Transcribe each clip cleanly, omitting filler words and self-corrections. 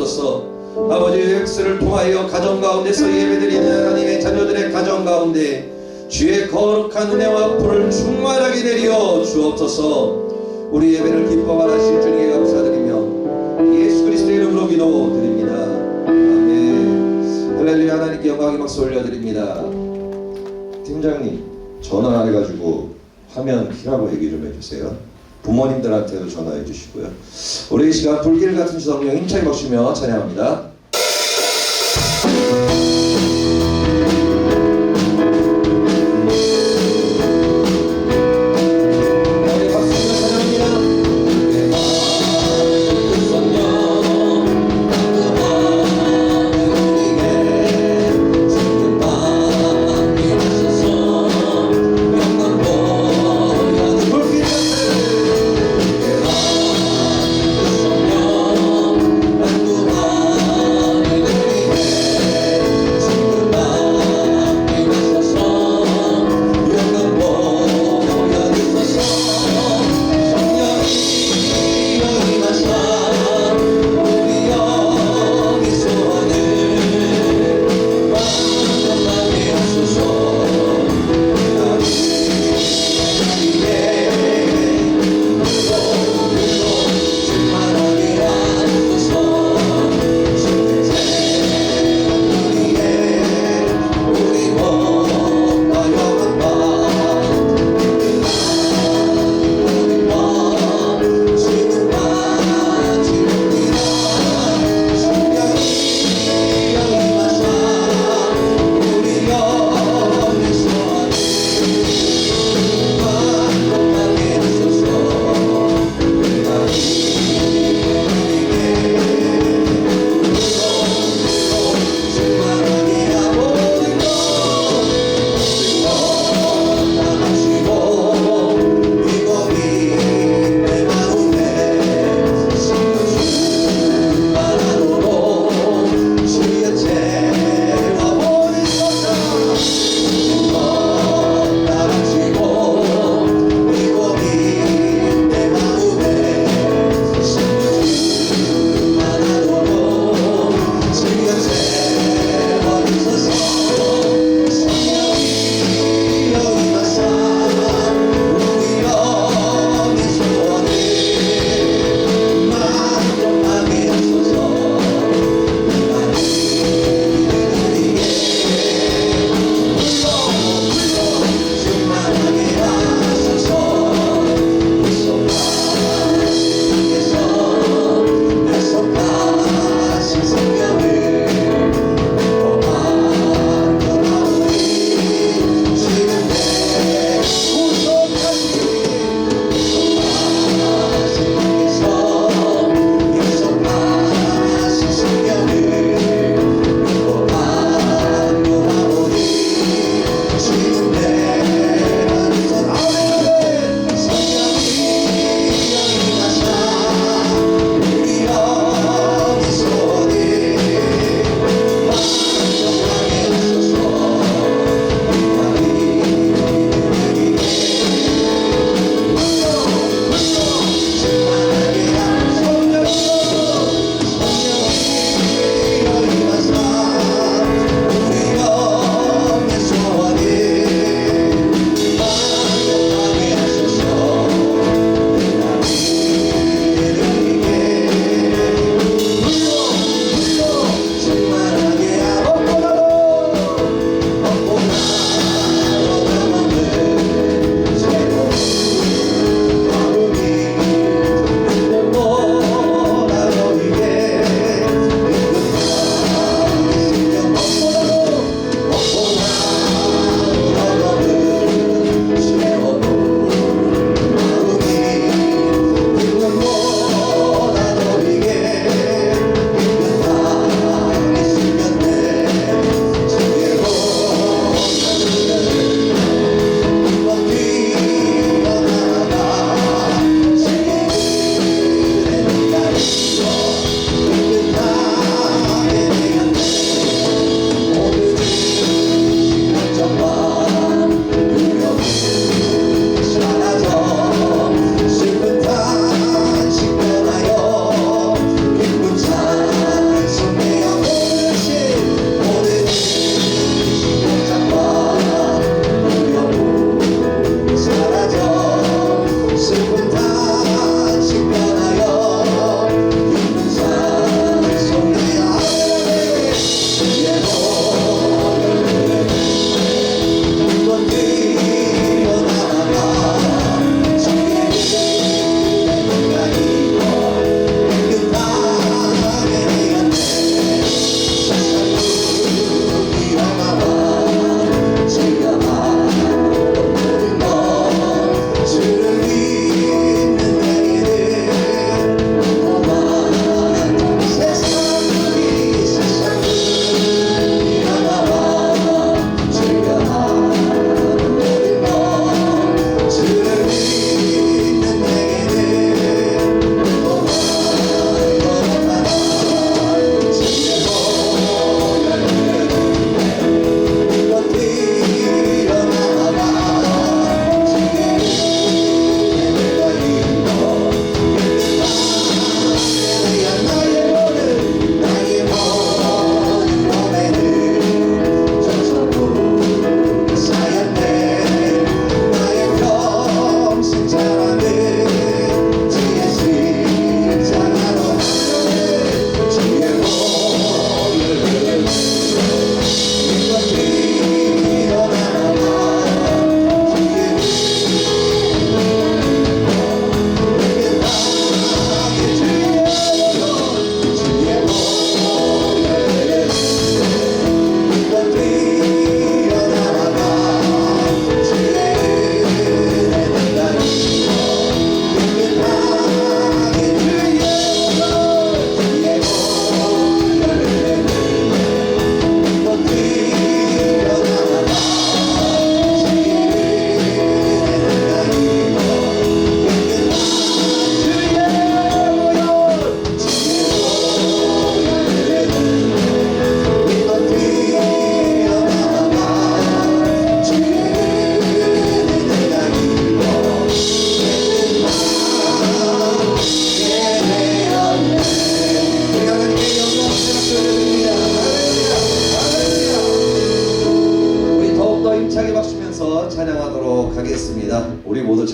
주옵소서. 아버지 엑스를 통하여 가정 가운데서 예배드리는 하나님의 자녀들의 가정 가운데 주의 거룩한 은혜와 불을 충만하게 내려 주옵소서. 우리 예배를 기뻐하실 주님께 감사드리며 예수 그리스도의 이름으로 기도드립니다. 아멘. 할렐루야. 하나님께 영광의 박수 올려드립니다. 팀장님 전화해가지고 화면 키라고 얘기 좀 해주세요. 부모님들한테도 전화해 주시고요. 우리 이 시간 불길 같은 성령 힘차게 박수며 찬양합니다.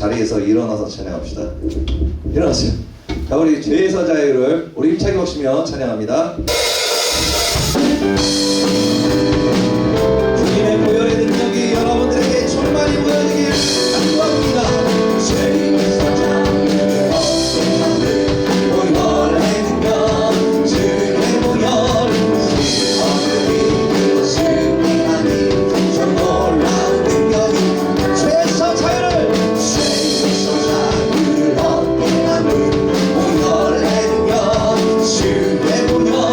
자리에서 일어나서 찬양합시다. 일어나세요. 자, 우리 죄에서 자유를 우리 힘차게 보시며 찬양합니다. 주님의 보혈의 능력이 여러분들에게 충만히 보여지길 간구합니다. 죄에서 자유를 얻는 보혈의 능력, 주의 보혈, 주의 승리하니 참 놀라운 능력이 죄에서 자유를 얻게 하는 보혈의 능력, 주의 보혈,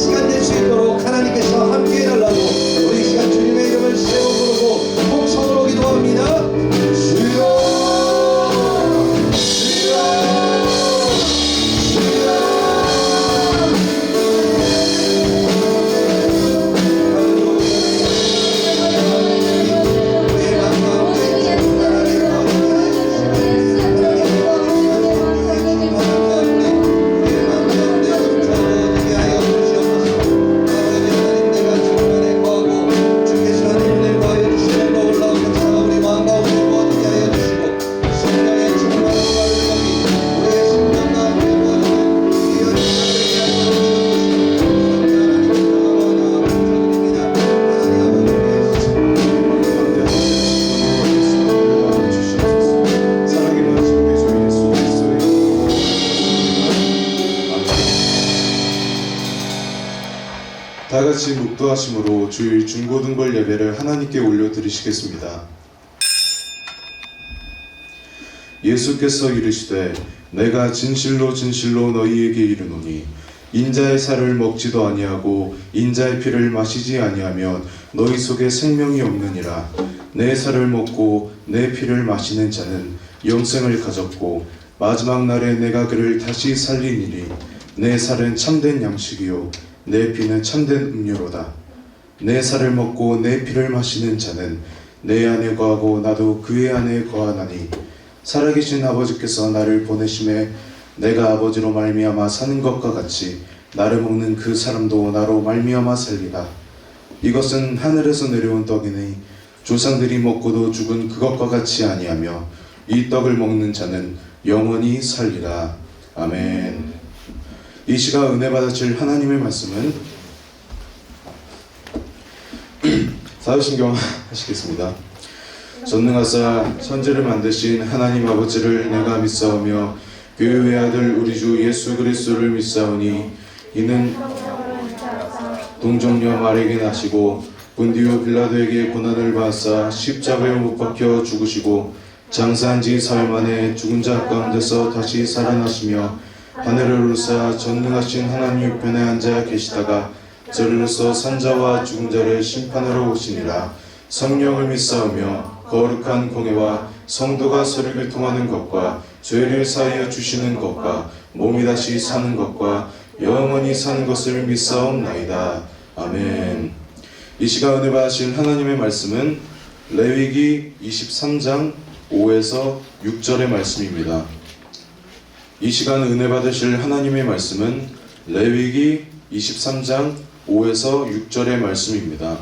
시간 될 수 있도록 하나님께서 함께 해달라고 우리 이 시간 주님의 이름을 세워 부르고 통성으로 기도합니다. 주여 다같이 묵도하심으로 주일 중고등벌 예배를 하나님께 올려드리시겠습니다. 예수께서 이르시되 내가 진실로 진실로 너희에게 이르노니 인자의 살을 먹지도 아니하고 인자의 피를 마시지 아니하면 너희 속에 생명이 없느니라. 내 살을 먹고 내 피를 마시는 자는 영생을 가졌고 마지막 날에 내가 그를 다시 살리니니 내 살은 참된 양식이요 내 피는 참된 음료로다. 내 살을 먹고 내 피를 마시는 자는 내 안에 거하고 나도 그의 안에 거하나니 살아계신 아버지께서 나를 보내심에 내가 아버지로 말미암아 사는 것과 같이 나를 먹는 그 사람도 나로 말미암아 살리라. 이것은 하늘에서 내려온 떡이니 조상들이 먹고도 죽은 그것과 같이 아니하며 이 떡을 먹는 자는 영원히 살리라. 아멘. 이 시간 은혜 받으실 하나님의 말씀은 사도신경 하시겠습니다. 전능하사 천지를 만드신 하나님 아버지를 내가 믿사오며 그 외아들 우리 주 예수 그리스도를 믿사오니 이는 동정녀 마리아에게 나시고 본디오 빌라도에게 고난을 받사 십자가에 못 박혀 죽으시고 장사한 지 사흘 만에 죽은 자 가운데서 다시 살아나시며 하늘을 오르사 전능하신 하나님 우편에 앉아 계시다가 저리로서 산자와 죽은 자를 심판하러 오시니라. 성령을 믿사오며 거룩한 공회와 성도가 서로 교통하는 것과 죄를 사하여 주시는 것과 몸이 다시 사는 것과 영원히 사는 것을 믿사옵나이다. 아멘. 이 시간 은혜 받으신 하나님의 말씀은 레위기 23장 5에서 6절의 말씀입니다. 이 시간 은혜 받으실 하나님의 말씀은 레위기 23장 5에서 6절의 말씀입니다.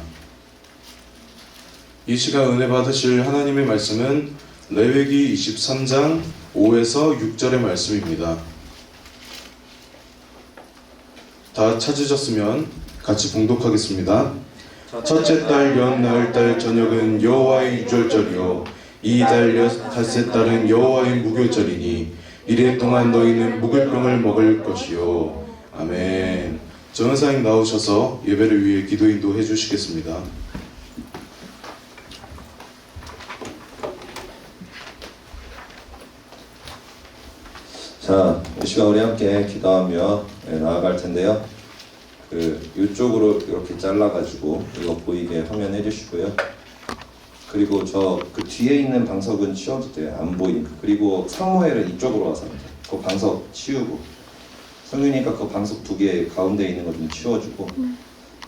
이 시간 은혜 받으실 하나님의 말씀은 레위기 23장 5에서 6절의 말씀입니다. 다 찾으셨으면 같이 봉독하겠습니다. 첫째 달 연나흘 달 저녁은 여호와의 유월절이요 이 달 닷새 달은 여호와의 무교절이니 이래 동안 너희는 묵을 병을 먹을 것이요. 아멘. 전원사님 나오셔서 예배를 위해 기도 인도해 주시겠습니다. 자, 이 시간 우리 함께 기도하며 나아갈 텐데요. 이쪽으로 이렇게 잘라가지고 이거 보이게 화면 해주시고요. 그리고 그 뒤에 있는 방석은 치워도 돼요. 안 보이니까. 그리고 사무엘은 이쪽으로 와서 그 방석 치우고, 성윤이니까 그 방석 2개 가운데 있는 거 좀 치워주고,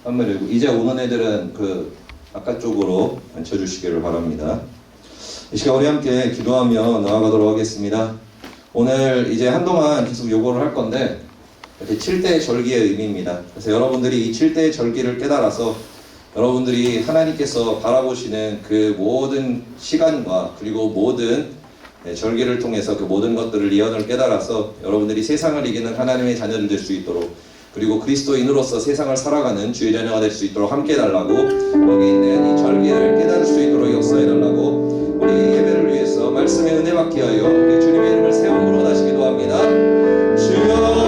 그리고 이제 오는 애들은 그 아까 쪽으로 앉혀주시기를 바랍니다. 이 시간 우리 함께 기도하며 나아가도록 하겠습니다. 오늘 이제 한동안 계속 요거를 할 건데, 이렇게 7대 절기의 의미입니다. 그래서 여러분들이 이 7대 절기를 깨달아서 여러분들이 하나님께서 바라보시는 그 모든 시간과 그리고 모든 절기를 통해서 그 모든 것들을 예언을 깨달아서 여러분들이 세상을 이기는 하나님의 자녀들 될 수 있도록, 그리고 그리스도인으로서 세상을 살아가는 주의 자녀가 될 수 있도록 함께 해달라고, 여기 있는 이 절기를 깨달을 수 있도록 역사해달라고 우리 예배를 위해서 말씀의 은혜 받게 하여 우리 주님의 이름을 새 이름으로 다시 기도합니다. 주여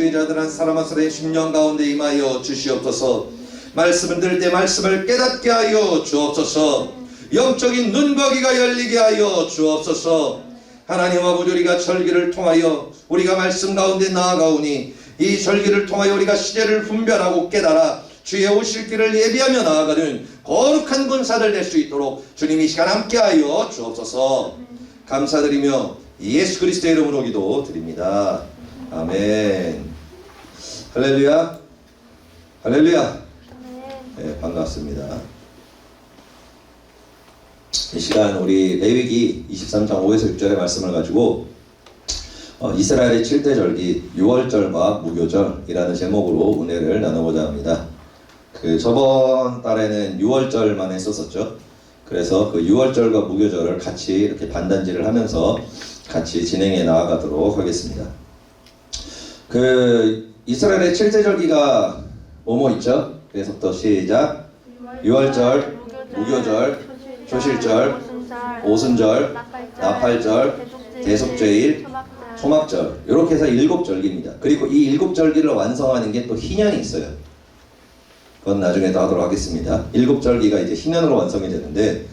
주의 자들 한 사람 한 사람의 심령 가운데 임하여 주시옵소서. 말씀을 들을 때 말씀을 깨닫게 하여 주옵소서. 영적인 눈거기가 열리게 하여 주옵소서. 하나님 아버지, 우리가 절기를 통하여 우리가 말씀 가운데 나아가오니 이 절기를 통하여 우리가 시제를 분별하고 깨달아 주의 오실 길을 예비하며 나아가는 거룩한 군사들 될 수 있도록 주님 이 시간 함께하여 주옵소서. 감사드리며 예수 그리스도의 이름으로 기도드립니다. 아멘. 할렐루야. 할렐루야. 네, 반갑습니다. 이 시간 우리 레위기 23장 5에서 6절의 말씀을 가지고 이스라엘의 7대 절기 6월절과 무교절이라는 제목으로 은혜를 나눠보자 합니다. 그 저번 달에는 6월절만 했었었죠. 그래서 그 6월절과 무교절을 같이 이렇게 반단지를 하면서 같이 진행해 나아가도록 하겠습니다. 그 이스라엘의 7대 절기가 뭐뭐 있죠? 그래서부터 시작. 6월절, 무교절, 초실절, 오순절, 나팔절, 대속죄일, 초막절, 이렇게 해서 7절기입니다. 그리고 이 7절기를 완성하는 게 또 희년이 있어요. 그건 나중에 또 하도록 하겠습니다. 7절기가 이제 희년으로 완성이 되는데,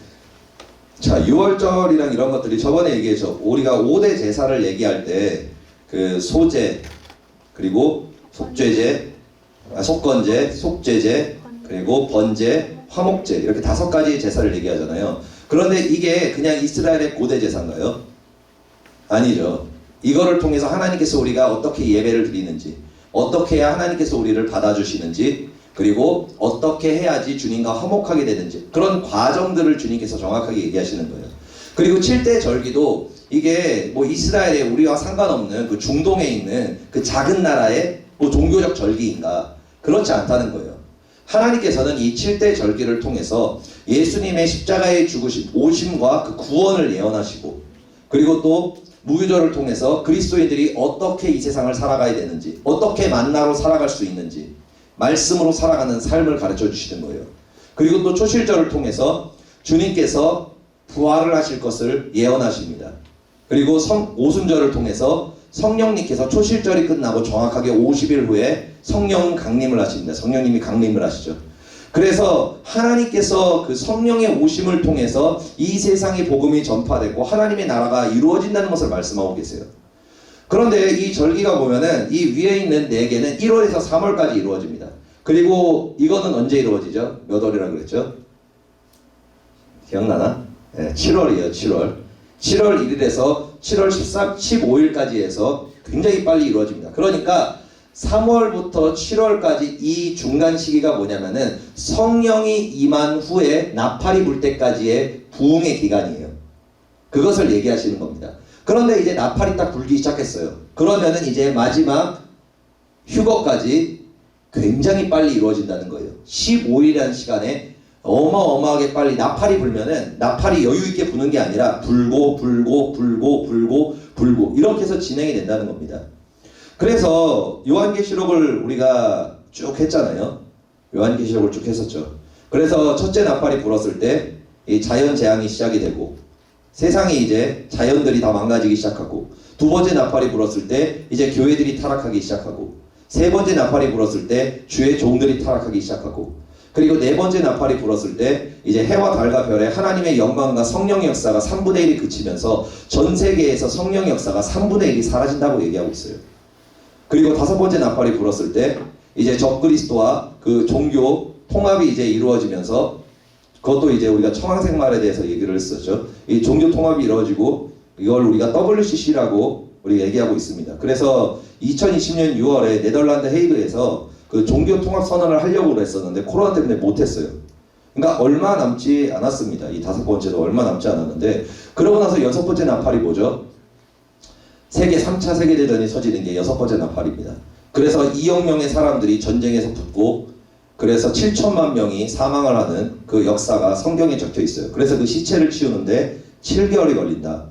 자, 6월절이랑 이런 것들이 저번에 얘기했죠. 우리가 5대 제사를 얘기할 때 그 소제, 그리고 속죄제, 속건제, 속죄제, 그리고 번제, 화목제, 이렇게 5가지 제사를 얘기하잖아요. 그런데 이게 그냥 이스라엘의 고대 제사인가요? 아니죠. 이거를 통해서 하나님께서 우리가 어떻게 예배를 드리는지, 어떻게 해야 하나님께서 우리를 받아주시는지, 그리고 어떻게 해야지 주님과 화목하게 되는지, 그런 과정들을 주님께서 정확하게 얘기하시는 거예요. 그리고 7대 절기도 이게 뭐 이스라엘에 우리와 상관없는 그 중동에 있는 그 작은 나라의 뭐 종교적 절기인가, 그렇지 않다는 거예요. 하나님께서는 이 7대 절기를 통해서 예수님의 십자가의 죽으심, 오심과 그 구원을 예언하시고, 그리고 또 무교절을 통해서 그리스도인들이 어떻게 이 세상을 살아가야 되는지, 어떻게 만나로 살아갈 수 있는지, 말씀으로 살아가는 삶을 가르쳐 주시는 거예요. 그리고 또 초실절을 통해서 주님께서 부활을 하실 것을 예언하십니다. 그리고 오순절을 통해서 성령님께서 초실절이 끝나고 정확하게 50일 후에 성령 강림을 하십니다. 성령님이 강림을 하시죠. 그래서 하나님께서 그 성령의 오심을 통해서 이 세상의 복음이 전파되고 하나님의 나라가 이루어진다는 것을 말씀하고 계세요. 그런데 이 절기가 보면은 이 위에 있는 4개는 1월에서 3월까지 이루어집니다. 그리고 이거는 언제 이루어지죠? 몇 월이라고 그랬죠? 기억나나? 네, 7월이에요. 7월 1일에서 7월 15일까지 해서 굉장히 빨리 이루어집니다. 그러니까 3월부터 7월까지 이 중간 시기가 뭐냐면은 성령이 임한 후에 나팔이 불 때까지의 부흥의 기간이에요. 그것을 얘기하시는 겁니다. 그런데 이제 나팔이 딱 불기 시작했어요. 그러면은 이제 마지막 휴거까지 굉장히 빨리 이루어진다는 거예요. 15일이라는 시간에 어마어마하게 빨리 나팔이 불면은 나팔이 여유 있게 부는 게 아니라 불고 이렇게 해서 진행이 된다는 겁니다. 그래서 요한계시록을 우리가 쭉 했잖아요. 요한계시록을 쭉 했었죠. 그래서 첫째 나팔이 불었을 때 이 자연 재앙이 시작이 되고 세상이 이제 자연들이 다 망가지기 시작하고, 두 번째 나팔이 불었을 때 이제 교회들이 타락하기 시작하고, 세 번째 나팔이 불었을 때 주의 종들이 타락하기 시작하고, 그리고 네 번째 나팔이 불었을 때 이제 해와 달과 별의 하나님의 영광과 성령의 역사가 3분의 1이 그치면서 전 세계에서 성령의 역사가 3분의 1이 사라진다고 얘기하고 있어요. 그리고 다섯 번째 나팔이 불었을 때 이제 적그리스도와 그 종교 통합이 이제 이루어지면서, 그것도 이제 우리가 청황생말에 대해서 얘기를 했었죠. 이 종교 통합이 이루어지고 이걸 우리가 WCC라고 우리가 얘기하고 있습니다. 그래서 2020년 6월에 네덜란드 헤이그에서 그 종교 통합 선언을 하려고 했었는데 코로나 때문에 못했어요. 그러니까 얼마 남지 않았습니다. 이 다섯 번째도 얼마 남지 않았는데, 그러고 나서 여섯 번째 나팔이 뭐죠? 3차 세계대전이 터지는 게 여섯 번째 나팔입니다. 그래서 2억 명의 사람들이 전쟁에서 붙고, 그래서 7천만 명이 사망을 하는 그 역사가 성경에 적혀 있어요. 그래서 그 시체를 치우는데 7개월이 걸린다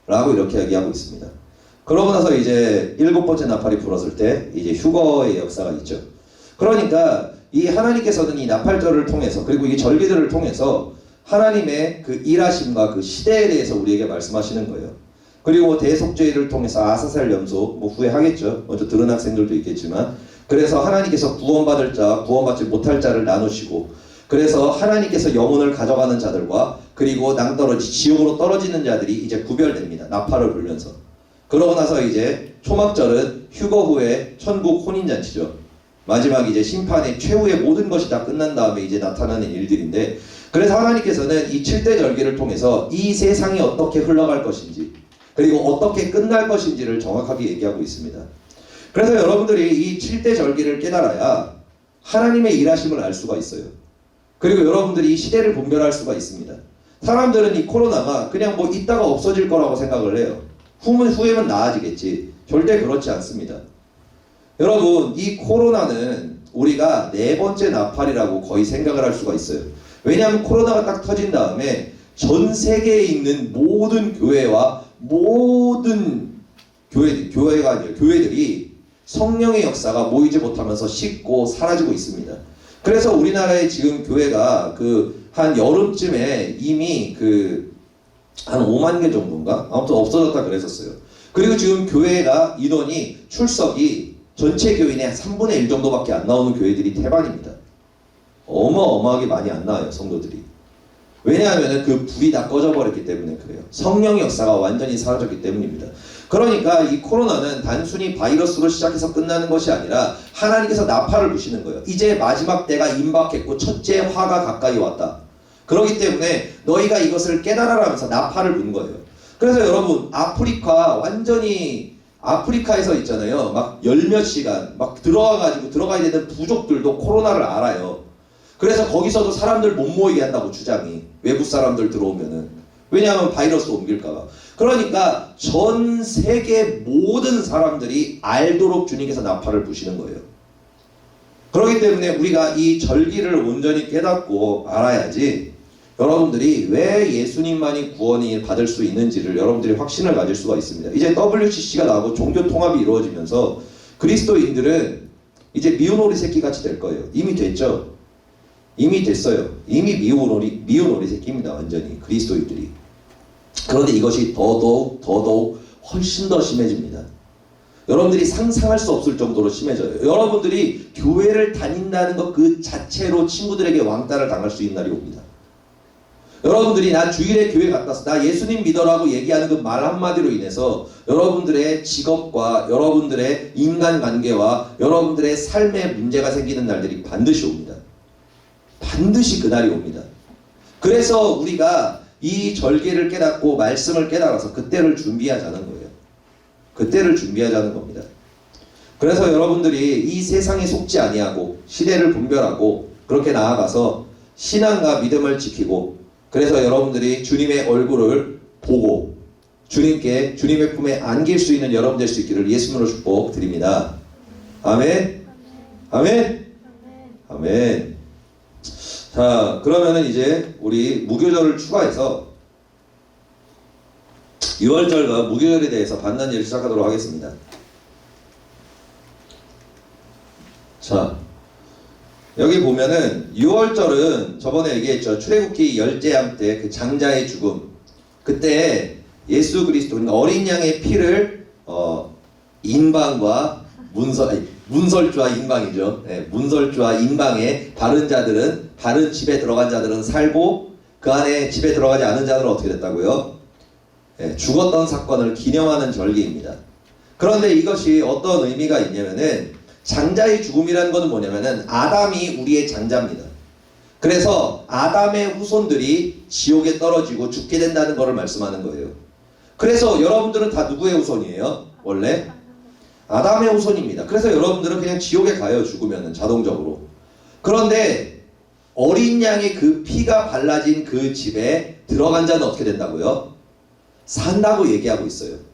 라고 이렇게 얘기하고 있습니다. 그러고 나서 이제 7번째 나팔이 불었을 때 이제 휴거의 역사가 있죠. 그러니까 이 하나님께서는 이 나팔절을 통해서, 그리고 이 절기들을 통해서 하나님의 그 일하심과 그 시대에 대해서 우리에게 말씀하시는 거예요. 그리고 대속죄를 통해서 아사살 염소, 뭐 후회하겠죠. 먼저 들은 학생들도 있겠지만, 그래서 하나님께서 구원받을 자, 구원받지 못할 자를 나누시고, 그래서 하나님께서 영혼을 가져가는 자들과 그리고 낭떠러지 지옥으로 떨어지는 자들이 이제 구별됩니다. 나팔을 불면서. 그러고 나서 이제 초막절은 휴거 후에 천국 혼인잔치죠. 마지막 이제 심판의 최후의 모든 것이 다 끝난 다음에 이제 나타나는 일들인데, 그래서 하나님께서는 이 7대 절기를 통해서 이 세상이 어떻게 흘러갈 것인지 그리고 어떻게 끝날 것인지를 정확하게 얘기하고 있습니다. 그래서 여러분들이 이 7대 절기를 깨달아야 하나님의 일하심을 알 수가 있어요. 그리고 여러분들이 이 시대를 분별할 수가 있습니다. 사람들은 이 코로나가 그냥 뭐 있다가 없어질 거라고 생각을 해요. 후면 나아지겠지. 절대 그렇지 않습니다. 여러분, 이 코로나는 우리가 4번째 나팔이라고 거의 생각을 할 수가 있어요. 왜냐하면 코로나가 딱 터진 다음에 전 세계에 있는 모든 교회와 모든 교회가 아니에요. 교회들이 성령의 역사가 모이지 못하면서 식고 사라지고 있습니다. 그래서 우리나라의 지금 교회가 한 여름쯤에 이미 한 5만 개 정도인가? 아무튼 없어졌다 그랬었어요. 그리고 지금 교회가 인원이 출석이 전체 교인의 한 3분의 1 정도밖에 안 나오는 교회들이 태반입니다. 어마어마하게 많이 안 나와요, 성도들이. 왜냐하면 그 불이 다 꺼져버렸기 때문에 그래요. 성령의 역사가 완전히 사라졌기 때문입니다. 그러니까 이 코로나는 단순히 바이러스로 시작해서 끝나는 것이 아니라 하나님께서 나팔을 부시는 거예요. 이제 마지막 때가 임박했고 첫째 화가 가까이 왔다. 그렇기 때문에 너희가 이것을 깨달아라면서 나팔을 부는 거예요. 그래서 여러분, 아프리카에서 있잖아요. 막 열몇 시간 막 들어가야 되는 부족들도 코로나를 알아요. 그래서 거기서도 사람들 못 모이게 한다고 주장이. 외국 사람들 들어오면은. 왜냐하면 바이러스 옮길까봐. 그러니까 전 세계 모든 사람들이 알도록 주님께서 나팔을 부시는 거예요. 그렇기 때문에 우리가 이 절기를 온전히 깨닫고 알아야지 여러분들이 왜 예수님만이 구원이 받을 수 있는지를 여러분들이 확신을 가질 수가 있습니다. 이제 WCC가 나오고 종교 통합이 이루어지면서 그리스도인들은 이제 미운 오리 새끼 같이 될 거예요. 이미 됐죠. 이미 됐어요. 이미 미운 오리 새끼입니다. 완전히 그리스도인들이. 그런데 이것이 더더욱 훨씬 더 심해집니다. 여러분들이 상상할 수 없을 정도로 심해져요. 여러분들이 교회를 다닌다는 것 그 자체로 친구들에게 왕따를 당할 수 있는 날이 옵니다. 여러분들이 나 주일에 교회 갔다 왔어. 나 예수님 믿어라고 얘기하는 그 말 한마디로 인해서 여러분들의 직업과 여러분들의 인간관계와 여러분들의 삶에 문제가 생기는 날들이 반드시 옵니다. 반드시 그날이 옵니다. 그래서 우리가 이 절기를 깨닫고 말씀을 깨달아서 그때를 준비하자는 거예요. 그때를 준비하자는 겁니다. 그래서 여러분들이 이 세상에 속지 아니하고 시대를 분별하고 그렇게 나아가서 신앙과 믿음을 지키고, 그래서 여러분들이 주님의 얼굴을 보고 주님께 주님의 품에 안길 수 있는 여러분 될 수 있기를 예수님으로 축복드립니다. 아멘. 아멘. 아멘. 자, 그러면은 이제 우리 무교절을 추가해서 유월절과 무교절에 대해서 반난일을 시작하도록 하겠습니다. 자, 여기 보면은 유월절은 저번에 얘기했죠. 출애굽기 열제함 때 그 장자의 죽음, 그때 예수 그리스도 어린 양의 피를 인방과 문설주와 인방이죠. 네, 문설주와 인방에 바른 자들은, 바른 집에 들어간 자들은 살고 그 안에 집에 들어가지 않은 자들은 어떻게 됐다고요? 네, 죽었던 사건을 기념하는 절기입니다. 그런데 이것이 어떤 의미가 있냐면은 장자의 죽음이라는 것은 뭐냐면은 아담이 우리의 장자입니다. 그래서 아담의 후손들이 지옥에 떨어지고 죽게 된다는 것을 말씀하는 거예요. 그래서 여러분들은 다 누구의 후손이에요? 원래? 아담의 후손입니다. 그래서 여러분들은 그냥 지옥에 가요. 죽으면은 자동적으로. 그런데 어린 양의 그 피가 발라진 그 집에 들어간 자는 어떻게 된다고요? 산다고 얘기하고 있어요.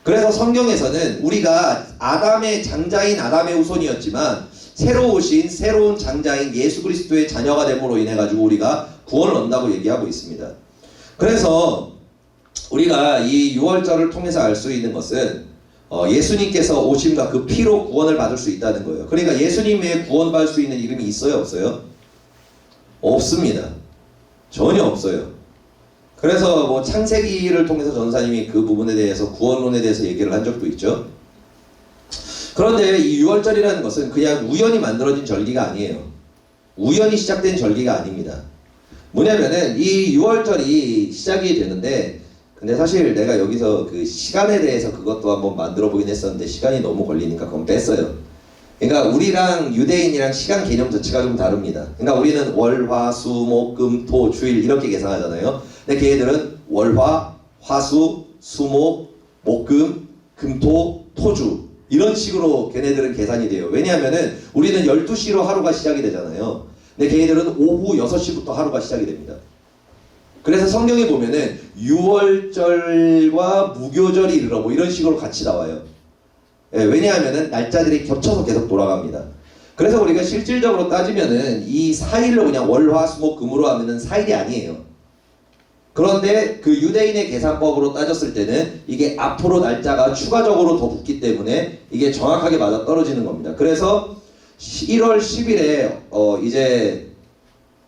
그래서 성경에서는 우리가 아담의 장자인 아담의 후손이었지만 새로 오신 새로운 장자인 예수 그리스도의 자녀가 됨으로 인해 가지고 우리가 구원을 얻는다고 얘기하고 있습니다. 그래서 우리가 이 유월절을 통해서 알 수 있는 것은 예수님께서 오심과 그 피로 구원을 받을 수 있다는 거예요. 그러니까 예수님 외에 구원받을 수 있는 이름이 있어요? 없어요? 없습니다. 전혀 없어요. 그래서 뭐 창세기를 통해서 전사님이 그 부분에 대해서 구원론에 대해서 얘기를 한 적도 있죠. 그런데 이 유월절이라는 것은 그냥 우연히 만들어진 절기가 아니에요. 우연히 시작된 절기가 아닙니다. 뭐냐면은 이 유월절이 시작이 되는데, 근데 사실 내가 여기서 그 시간에 대해서 그것도 한번 만들어 보긴 했었는데 시간이 너무 걸리니까 그건 뺐어요. 그러니까 우리랑 유대인이랑 시간 개념 자체가 좀 다릅니다. 그러니까 우리는 월, 화, 수, 목, 금, 토, 주일 이렇게 계산하잖아요. 근데 걔네들은 월, 화, 화수, 수목, 목금, 금토, 토주 이런 식으로 걔네들은 계산이 돼요. 왜냐하면은 우리는 12시로 하루가 시작이 되잖아요. 근데 걔네들은 오후 6시부터 하루가 시작이 됩니다. 그래서 성경에 보면은 유월절과 무교절이 이르러 뭐 이런 식으로 같이 나와요. 예, 왜냐하면은 날짜들이 겹쳐서 계속 돌아갑니다. 그래서 우리가 실질적으로 따지면은 이 4일로 그냥 월, 화, 수, 목, 금으로 하면은 4일이 아니에요. 그런데 그 유대인의 계산법으로 따졌을 때는 이게 앞으로 날짜가 추가적으로 더 붙기 때문에 이게 정확하게 맞아 떨어지는 겁니다. 그래서 1월 10일에 이제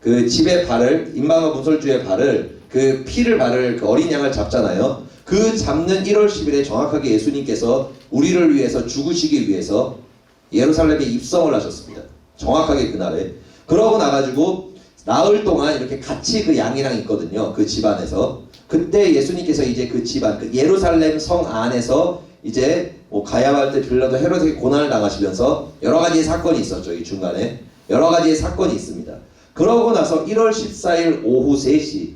그 집의 발을, 임마가 문설주의 발을, 그 피를 바를 그 어린 양을 잡잖아요. 그 잡는 1월 10일에 정확하게 예수님께서 우리를 위해서 죽으시기 위해서 예루살렘에 입성을 하셨습니다. 정확하게 그날에. 그러고 나가지고 나흘 동안 이렇게 같이 그 양이랑 있거든요. 그 집안에서. 그때 예수님께서 이제 그 집안, 그 예루살렘 성 안에서 이제 뭐 가야할 때 빌라도 헤롯에게 고난을 당하시면서 여러 가지의 사건이 있었죠. 이 중간에. 여러 가지의 사건이 있습니다. 그러고 나서 1월 14일 오후 3시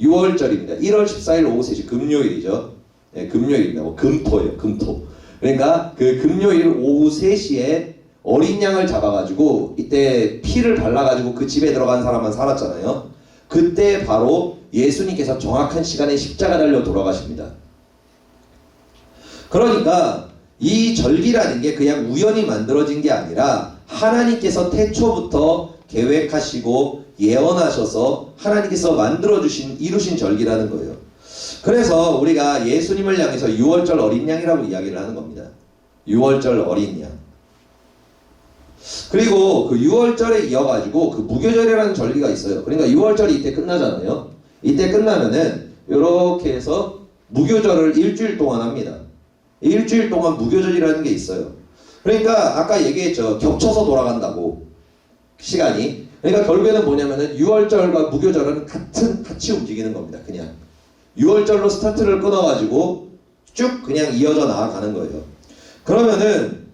6월절입니다. 1월 14일 오후 3시 금요일이죠. 네, 금요일입니다. 뭐 금토예요. 금토. 그러니까 그 금요일 오후 3시에 어린 양을 잡아가지고 이때 피를 발라가지고 그 집에 들어간 사람만 살았잖아요. 그때 바로 예수님께서 정확한 시간에 십자가 달려 돌아가십니다. 그러니까 이 절기라는 게 그냥 우연히 만들어진 게 아니라 하나님께서 태초부터 계획하시고 예언하셔서 하나님께서 만들어주신 이루신 절기라는 거예요. 그래서 우리가 예수님을 향해서 유월절 어린 양이라고 이야기를 하는 겁니다. 유월절 어린 양. 그리고 그 유월절에 이어가지고 그 무교절이라는 절기가 있어요. 그러니까 유월절이 이때 끝나잖아요. 이때 끝나면은 이렇게 해서 무교절을 일주일 동안 합니다. 일주일 동안 무교절이라는 게 있어요. 그러니까 아까 얘기했죠. 겹쳐서 돌아간다고 시간이. 그러니까 결국에는 뭐냐면은 유월절과 무교절은 같이 움직이는 겁니다. 그냥 유월절로 스타트를 끊어가지고 쭉 그냥 이어져 나아가는 거예요. 그러면은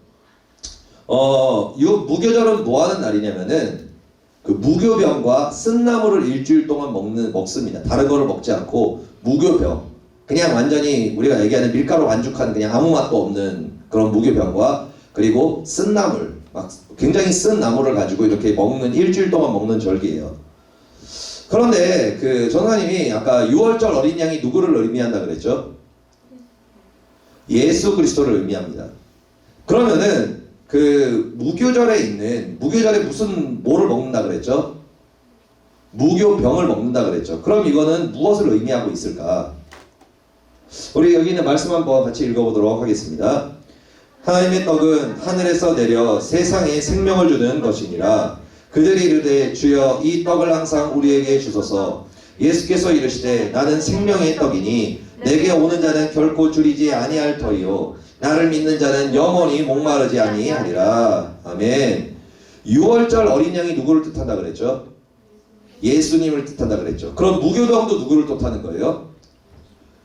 무교절은 뭐 하는 날이냐면은 그 무교병과 쓴나물을 일주일 동안 먹습니다. 다른 거를 먹지 않고 무교병, 그냥 완전히 우리가 얘기하는 밀가루 반죽한 그냥 아무 맛도 없는 그런 무교병과 그리고 쓴나물, 막 굉장히 쓴 나물을 가지고 이렇게 먹는 일주일 동안 먹는 절기예요. 그런데 그 전사님이 아까 유월절 어린 양이 누구를 의미한다 그랬죠? 예수 그리스도를 의미합니다. 그러면은 그 무교절에 무슨 뭐를 먹는다 그랬죠? 무교병을 먹는다 그랬죠. 그럼 이거는 무엇을 의미하고 있을까? 우리 여기 있는 말씀 한번 같이 읽어보도록 하겠습니다. 하나님의 떡은 하늘에서 내려 세상에 생명을 주는 것이니라. 그들이 이르되 주여 이 떡을 항상 우리에게 주소서. 예수께서 이르시되 나는 생명의 떡이니 내게 오는 자는 결코 줄이지 아니할 터이요 나를 믿는 자는 영원히 목마르지 아니하리라. 아멘. 유월절 어린 양이 누구를 뜻한다 그랬죠? 예수님을 뜻한다 그랬죠. 그럼 무교병도 누구를 뜻하는 거예요?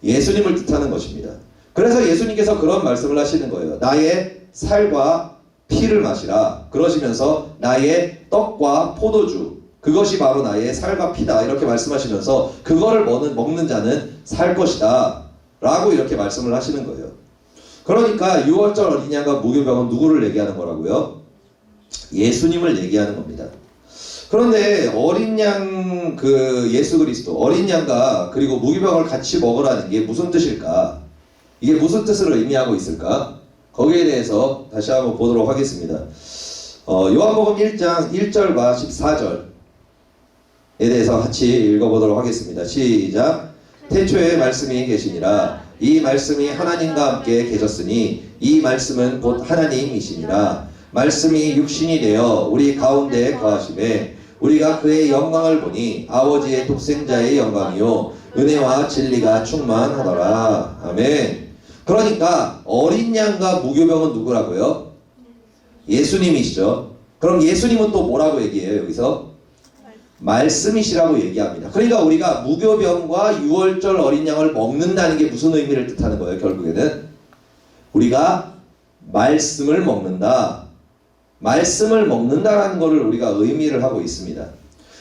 예수님을 뜻하는 것입니다. 그래서 예수님께서 그런 말씀을 하시는 거예요. 나의 살과 피를 마시라. 그러시면서 나의 떡과 포도주, 그것이 바로 나의 살과 피다. 이렇게 말씀하시면서 그거를 먹는 자는 살 것이다. 라고 이렇게 말씀을 하시는 거예요. 그러니까 유월절 어린 양과 무교병은 누구를 얘기하는 거라고요? 예수님을 얘기하는 겁니다. 그런데 어린 양, 그 예수 그리스도, 어린 양과 그리고 무교병을 같이 먹으라는 게 무슨 뜻일까? 이게 무슨 뜻을 의미하고 있을까? 거기에 대해서 다시 한번 보도록 하겠습니다. 요한복음 1장 1절과 14절에 대해서 같이 읽어보도록 하겠습니다. 시작. 태초에 말씀이 계시니라. 이 말씀이 하나님과 함께 계셨으니 이 말씀은 곧 하나님이시니라. 말씀이 육신이 되어 우리 가운데 거하심에 우리가 그의 영광을 보니 아버지의 독생자의 영광이요 은혜와 진리가 충만하더라. 아멘. 그러니까 어린 양과 무교병은 누구라고요? 예수님이시죠. 그럼 예수님은 또 뭐라고 얘기해요? 여기서 말씀이시라고 얘기합니다. 그러니까 우리가 무교병과 유월절 어린 양을 먹는다는 게 무슨 의미를 뜻하는 거예요? 결국에는 우리가 말씀을 먹는다. 말씀을 먹는다라는 것을 우리가 의미를 하고 있습니다.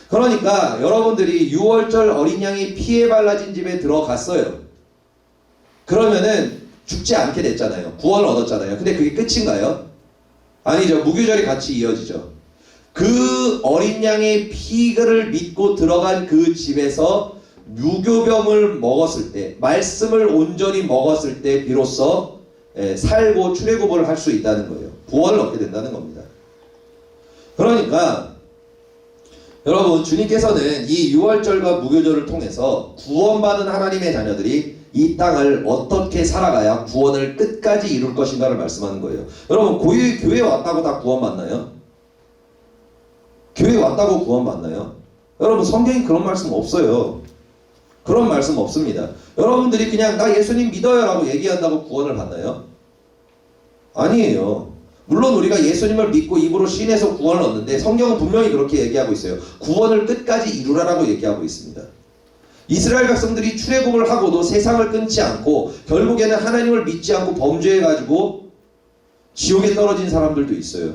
그러니까 여러분들이 유월절 어린 양이 피에 발라진 집에 들어갔어요. 그러면은 죽지 않게 됐잖아요. 구원을 얻었잖아요. 근데 그게 끝인가요? 아니죠. 무교절이 같이 이어지죠. 그 어린 양의 피를 믿고 들어간 그 집에서 무교병을 먹었을 때, 말씀을 온전히 먹었을 때 비로소 살고 출애굽을 할 수 있다는 거예요. 구원을 얻게 된다는 겁니다. 그러니까 여러분, 주님께서는 이 유월절과 무교절을 통해서 구원받은 하나님의 자녀들이 이 땅을 어떻게 살아가야 구원을 끝까지 이룰 것인가를 말씀하는 거예요. 여러분, 교회에 왔다고 다 구원받나요? 교회에 왔다고 구원받나요? 여러분, 성경에 그런 말씀 없어요. 그런 말씀 없습니다. 여러분들이 그냥 나 예수님 믿어요 라고 얘기한다고 구원을 받나요? 아니에요. 물론 우리가 예수님을 믿고 입으로 신해서 구원을 얻는데 성경은 분명히 그렇게 얘기하고 있어요. 구원을 끝까지 이루라라고 얘기하고 있습니다. 이스라엘 백성들이 출애굽을 하고도 세상을 끊지 않고 결국에는 하나님을 믿지 않고 범죄해가지고 지옥에 떨어진 사람들도 있어요.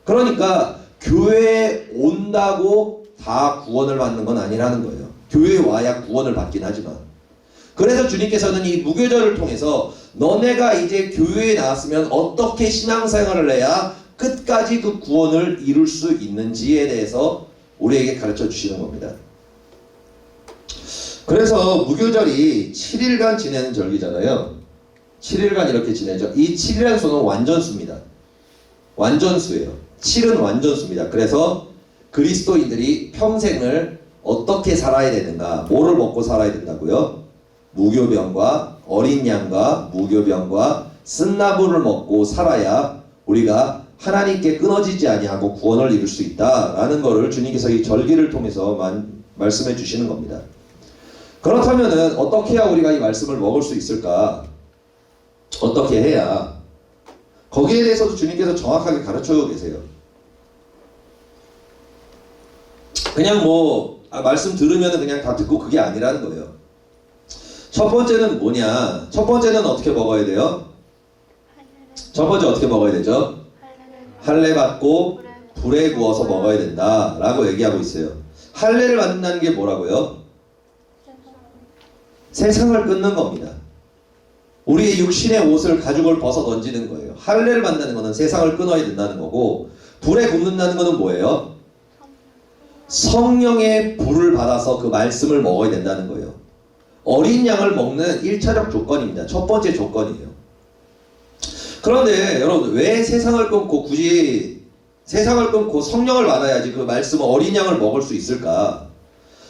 그러니까 교회에 온다고 다 구원을 받는 건 아니라는 거예요. 교회에 와야 구원을 받긴 하지만. 그래서 주님께서는 이 무교절을 통해서 너네가 이제 교회에 나왔으면 어떻게 신앙생활을 해야 끝까지 그 구원을 이룰 수 있는지에 대해서 우리에게 가르쳐 주시는 겁니다. 그래서 무교절이 7일간 지내는 절기잖아요. 7일간 이렇게 지내죠. 이 7이라는 수는 완전수입니다. 완전수예요. 7은 완전수입니다. 그래서 그리스도인들이 평생을 어떻게 살아야 되는가, 뭐를 먹고 살아야 된다고요? 무교병과 어린 양과 무교병과 쓴나물을 먹고 살아야 우리가 하나님께 끊어지지 아니하고 구원을 이룰 수 있다라는 것을 주님께서 이 절기를 통해서 말씀해 주시는 겁니다. 그렇다면은 어떻게 해야 우리가 이 말씀을 먹을 수 있을까? 어떻게 해야? 거기에 대해서도 주님께서 정확하게 가르쳐 계세요. 그냥 말씀 들으면 그냥 다 듣고 그게 아니라는 거예요. 첫 번째는 뭐냐? 첫 번째는 어떻게 먹어야 돼요? 첫 번째 어떻게 먹어야 되죠? 할례 받고 불에 구워서 먹어야 된다 라고 얘기하고 있어요. 할례를 받는다는 게 뭐라고요? 세상을 끊는 겁니다. 우리의 육신의 옷을 가죽을 벗어 던지는 거예요. 할례를 받는다는 것은 세상을 끊어야 된다는 거고, 불에 굽는다는 것은 뭐예요? 성령의 불을 받아서 그 말씀을 먹어야 된다는 거예요. 어린 양을 먹는 1차적 조건입니다. 첫 번째 조건이에요. 그런데 여러분, 왜 세상을 끊고 굳이 세상을 끊고 성령을 받아야지 그 말씀 어린 양을 먹을 수 있을까?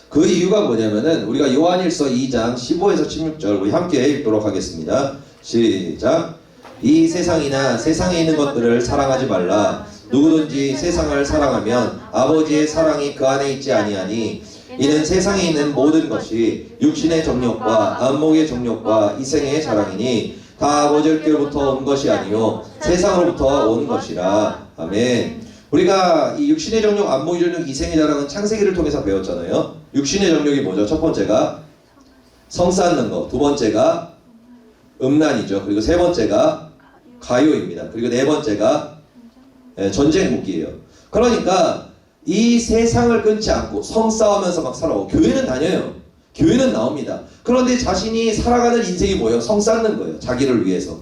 그 이유가 뭐냐면은 우리가 요한일서 2장 15에서 16절 우리 함께 읽도록 하겠습니다. 시작. 이 세상이나 세상에 있는 것들을 사랑하지 말라. 누구든지 세상을 사랑하면 아버지의 사랑이 그 안에 있지 아니하니 이는 세상에 있는 모든 것이 육신의 정욕과 안목의 정욕과 이생의 자랑이니 다 아버지께로부터 온 것이 아니요 세상으로부터 온 것이라. 아멘. 우리가 이 육신의 정욕, 안목의 정욕, 이생의 자랑은 창세기를 통해서 배웠잖아요. 육신의 정욕이 뭐죠? 첫 번째가 성 쌓는 거, 두 번째가 음란이죠. 그리고 세 번째가 가요입니다. 그리고 네 번째가 전쟁 무기예요. 그러니까 이 세상을 끊지 않고 성 싸우면서 막 살아오고 교회는 다녀요. 교회는 나옵니다. 그런데 자신이 살아가는 인생이 뭐예요? 성 쌓는 거예요. 자기를 위해서.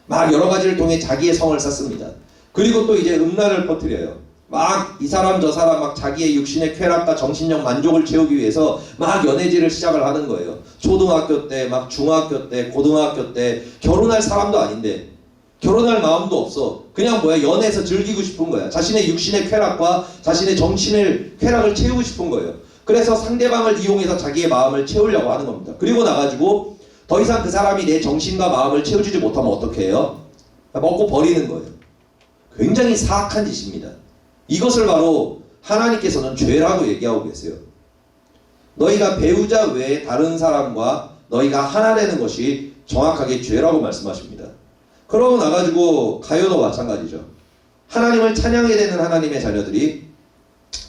막 여러 가지를 통해 자기의 성을 쌓습니다. 그리고 또 이제 음란을 퍼뜨려요. 막 이 사람 저 사람 막 자기의 육신의 쾌락과 정신적 만족을 채우기 위해서 막 연애질을 시작을 하는 거예요. 초등학교 때, 막 중학교 때, 고등학교 때 결혼할 사람도 아닌데 결혼할 마음도 없어. 그냥 연애해서 즐기고 싶은 거야. 자신의 육신의 쾌락과 자신의 정신의 쾌락을 채우고 싶은 거예요. 그래서 상대방을 이용해서 자기의 마음을 채우려고 하는 겁니다. 그리고 나가지고 더 이상 그 사람이 내 정신과 마음을 채워주지 못하면 어떻게 해요? 먹고 버리는 거예요. 굉장히 사악한 짓입니다. 이것을 바로 하나님께서는 죄라고 얘기하고 계세요. 너희가 배우자 외에 다른 사람과 너희가 하나 되는 것이 정확하게 죄라고 말씀하십니다. 그러고 나가지고 가요도 마찬가지죠. 하나님을 찬양해야 되는 하나님의 자녀들이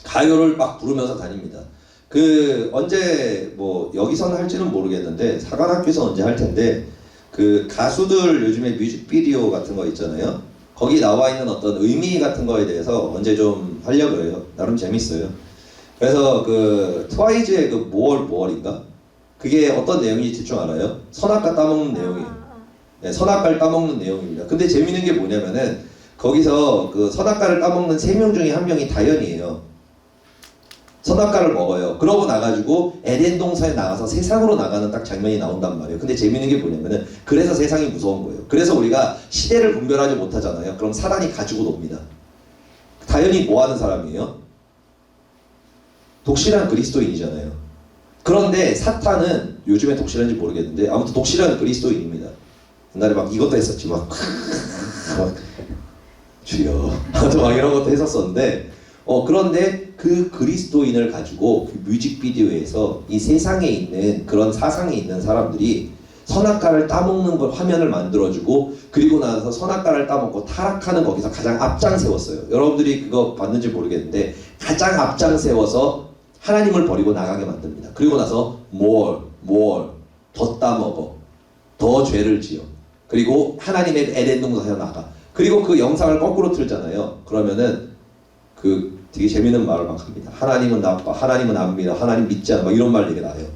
가요를 막 부르면서 다닙니다. 언제 여기서는 할지는 모르겠는데 사관학교에서 언제 할 텐데 가수들 요즘에 뮤직비디오 같은 거 있잖아요. 거기 나와 있는 어떤 의미 같은 거에 대해서 언제 좀 하려고 해요. 나름 재밌어요. 그래서 트와이즈의 모얼인가? 그게 어떤 내용인지 대충 알아요? 선악과 따먹는 내용이에요. 네, 선악과를 따먹는 내용입니다. 근데 재밌는 게 뭐냐면은 거기서 선악과를 따먹는 3명 중에 1명이 다현이에요. 선악과를 먹어요. 그러고 나가지고 에덴 동산에 나가서 세상으로 나가는 딱 장면이 나온단 말이에요. 근데 재밌는 게 뭐냐면은 그래서 세상이 무서운 거예요. 그래서 우리가 시대를 분별하지 못하잖아요. 그럼 사단이 가지고 놉니다. 다현이 뭐 하는 사람이에요? 독실한 그리스도인이잖아요. 그런데 사탄은 요즘에 독실한지 모르겠는데 아무튼 독실한 그리스도인입니다. 옛날에 막 이것도 했었지 막 주여 막 이런 것도 했었었는데 그런데 그 그리스도인을 가지고 뮤직비디오에서 이 세상에 있는 그런 사상에 있는 사람들이 선악과를 따먹는 걸 화면을 만들어주고 그리고 나서 선악과를 따먹고 타락하는 거기서 가장 앞장 세웠어요. 여러분들이 그거 봤는지 모르겠는데 가장 앞장 세워서 하나님을 버리고 나가게 만듭니다. 그리고 나서 더 따먹어, 더 죄를 지어, 그리고 하나님의 에덴 동산에 나가. 그리고 그 영상을 거꾸로 틀잖아요. 그러면은 되게 재밌는 말을 막 합니다. 하나님은 나빠, 하나님은 안 믿어, 하나님 믿지 않아, 막 이런 말 얘기가 나요.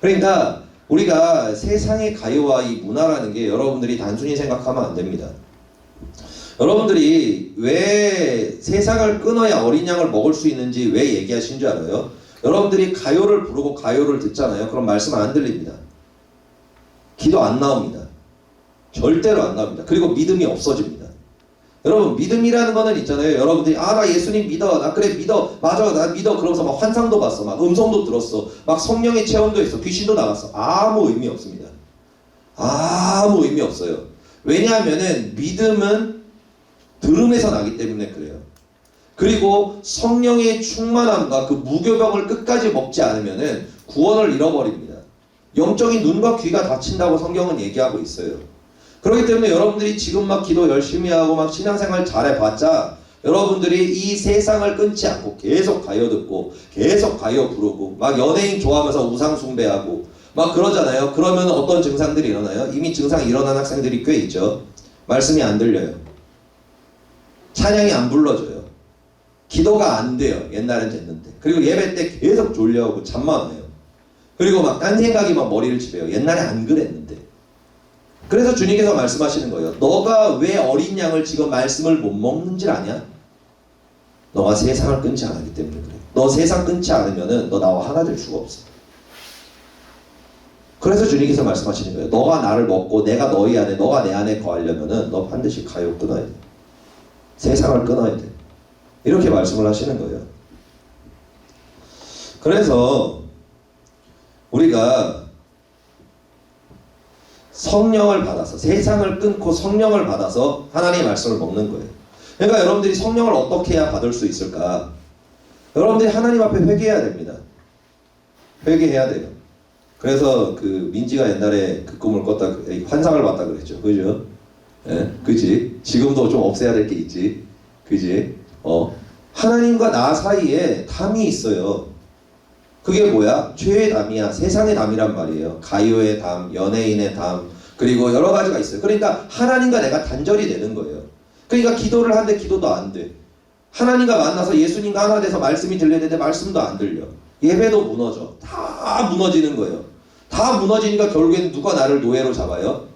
그러니까 우리가 세상의 가요와 이 문화라는 게 여러분들이 단순히 생각하면 안 됩니다. 여러분들이 왜 세상을 끊어야 어린 양을 먹을 수 있는지 왜 얘기하신 줄 알아요? 여러분들이 가요를 부르고 가요를 듣잖아요. 그럼 말씀 안 들립니다. 기도 안 나옵니다. 절대로 안 나옵니다. 그리고 믿음이 없어집니다. 여러분 믿음이라는 거는 있잖아요. 여러분들이 나 예수님 믿어, 나 그래 믿어, 맞아 나 믿어, 그러면서 막 환상도 봤어, 막 음성도 들었어, 막 성령의 체험도 했어, 귀신도 나갔어. 아무 의미 없습니다. 아무 의미 없어요. 왜냐하면은 믿음은 들음에서 나기 때문에 그래요. 그리고 성령의 충만함과 그 무교병을 끝까지 먹지 않으면은 구원을 잃어버립니다. 영적인 눈과 귀가 닫힌다고 성경은 얘기하고 있어요. 그렇기 때문에 여러분들이 지금 막 기도 열심히 하고 막 신앙생활 잘해봤자 여러분들이 이 세상을 끊지 않고 계속 가요 듣고 계속 가요 부르고 막 연예인 좋아하면서 우상 숭배하고 막 그러잖아요. 그러면 어떤 증상들이 일어나요? 이미 증상이 일어난 학생들이 꽤 있죠. 말씀이 안 들려요. 찬양이 안 불러져요. 기도가 안 돼요. 옛날엔 됐는데. 그리고 예배 때 계속 졸려오고 잠만 와요. 그리고 막 딴 생각이 막 머리를 지배요. 옛날에 안 그랬는데. 그래서 주님께서 말씀하시는 거예요. 너가 왜 어린 양을 지금 말씀을 못 먹는 줄 아냐? 너가 세상을 끊지 않았기 때문에 그래. 너 세상 끊지 않으면은 너 나와 하나 될 수가 없어. 그래서 주님께서 말씀하시는 거예요. 너가 나를 먹고 내가 너희 안에, 너가 내 안에 거하려면은 너 반드시 가요 끊어야 돼. 세상을 끊어야 돼. 이렇게 말씀을 하시는 거예요. 그래서 우리가 성령을 받아서 세상을 끊고 성령을 받아서 하나님의 말씀을 먹는 거예요. 그러니까 여러분들이 성령을 어떻게 해야 받을 수 있을까? 여러분들이 하나님 앞에 회개해야 됩니다. 회개해야 돼요. 그래서 민지가 옛날에 꿈을 꿨다, 환상을 봤다 그랬죠. 그죠? 예, 그지? 지금도 좀 없애야 될 게 있지. 그지? 하나님과 나 사이에 담이 있어요. 그게 뭐야? 죄의 담이야. 세상의 담이란 말이에요. 가요의 담, 연예인의 담, 그리고 여러 가지가 있어요. 그러니까 하나님과 내가 단절이 되는 거예요. 그러니까 기도를 하는데 기도도 안 돼. 하나님과 만나서 예수님과 하나 돼서 말씀이 들려야 되는데 말씀도 안 들려. 예배도 무너져. 다 무너지는 거예요. 다 무너지니까 결국엔 누가 나를 노예로 잡아요?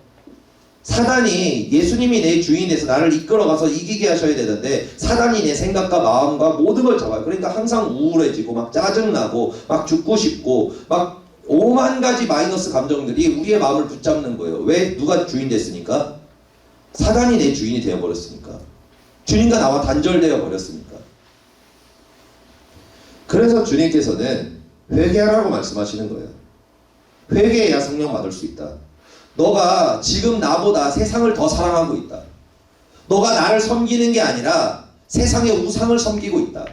사단이, 예수님이 내 주인이 돼서 나를 이끌어가서 이기게 하셔야 되는데 사단이 내 생각과 마음과 모든 걸 잡아요. 그러니까 항상 우울해지고 막 짜증나고 막 죽고 싶고 막 5만 가지 마이너스 감정들이 우리의 마음을 붙잡는 거예요. 왜? 누가 주인 됐으니까? 사단이 내 주인이 되어버렸으니까. 주님과 나와 단절되어 버렸으니까. 그래서 주님께서는 회개하라고 말씀하시는 거예요. 회개해야 성령 받을 수 있다. 너가 지금 나보다 세상을 더 사랑하고 있다. 너가 나를 섬기는 게 아니라 세상의 우상을 섬기고 있다.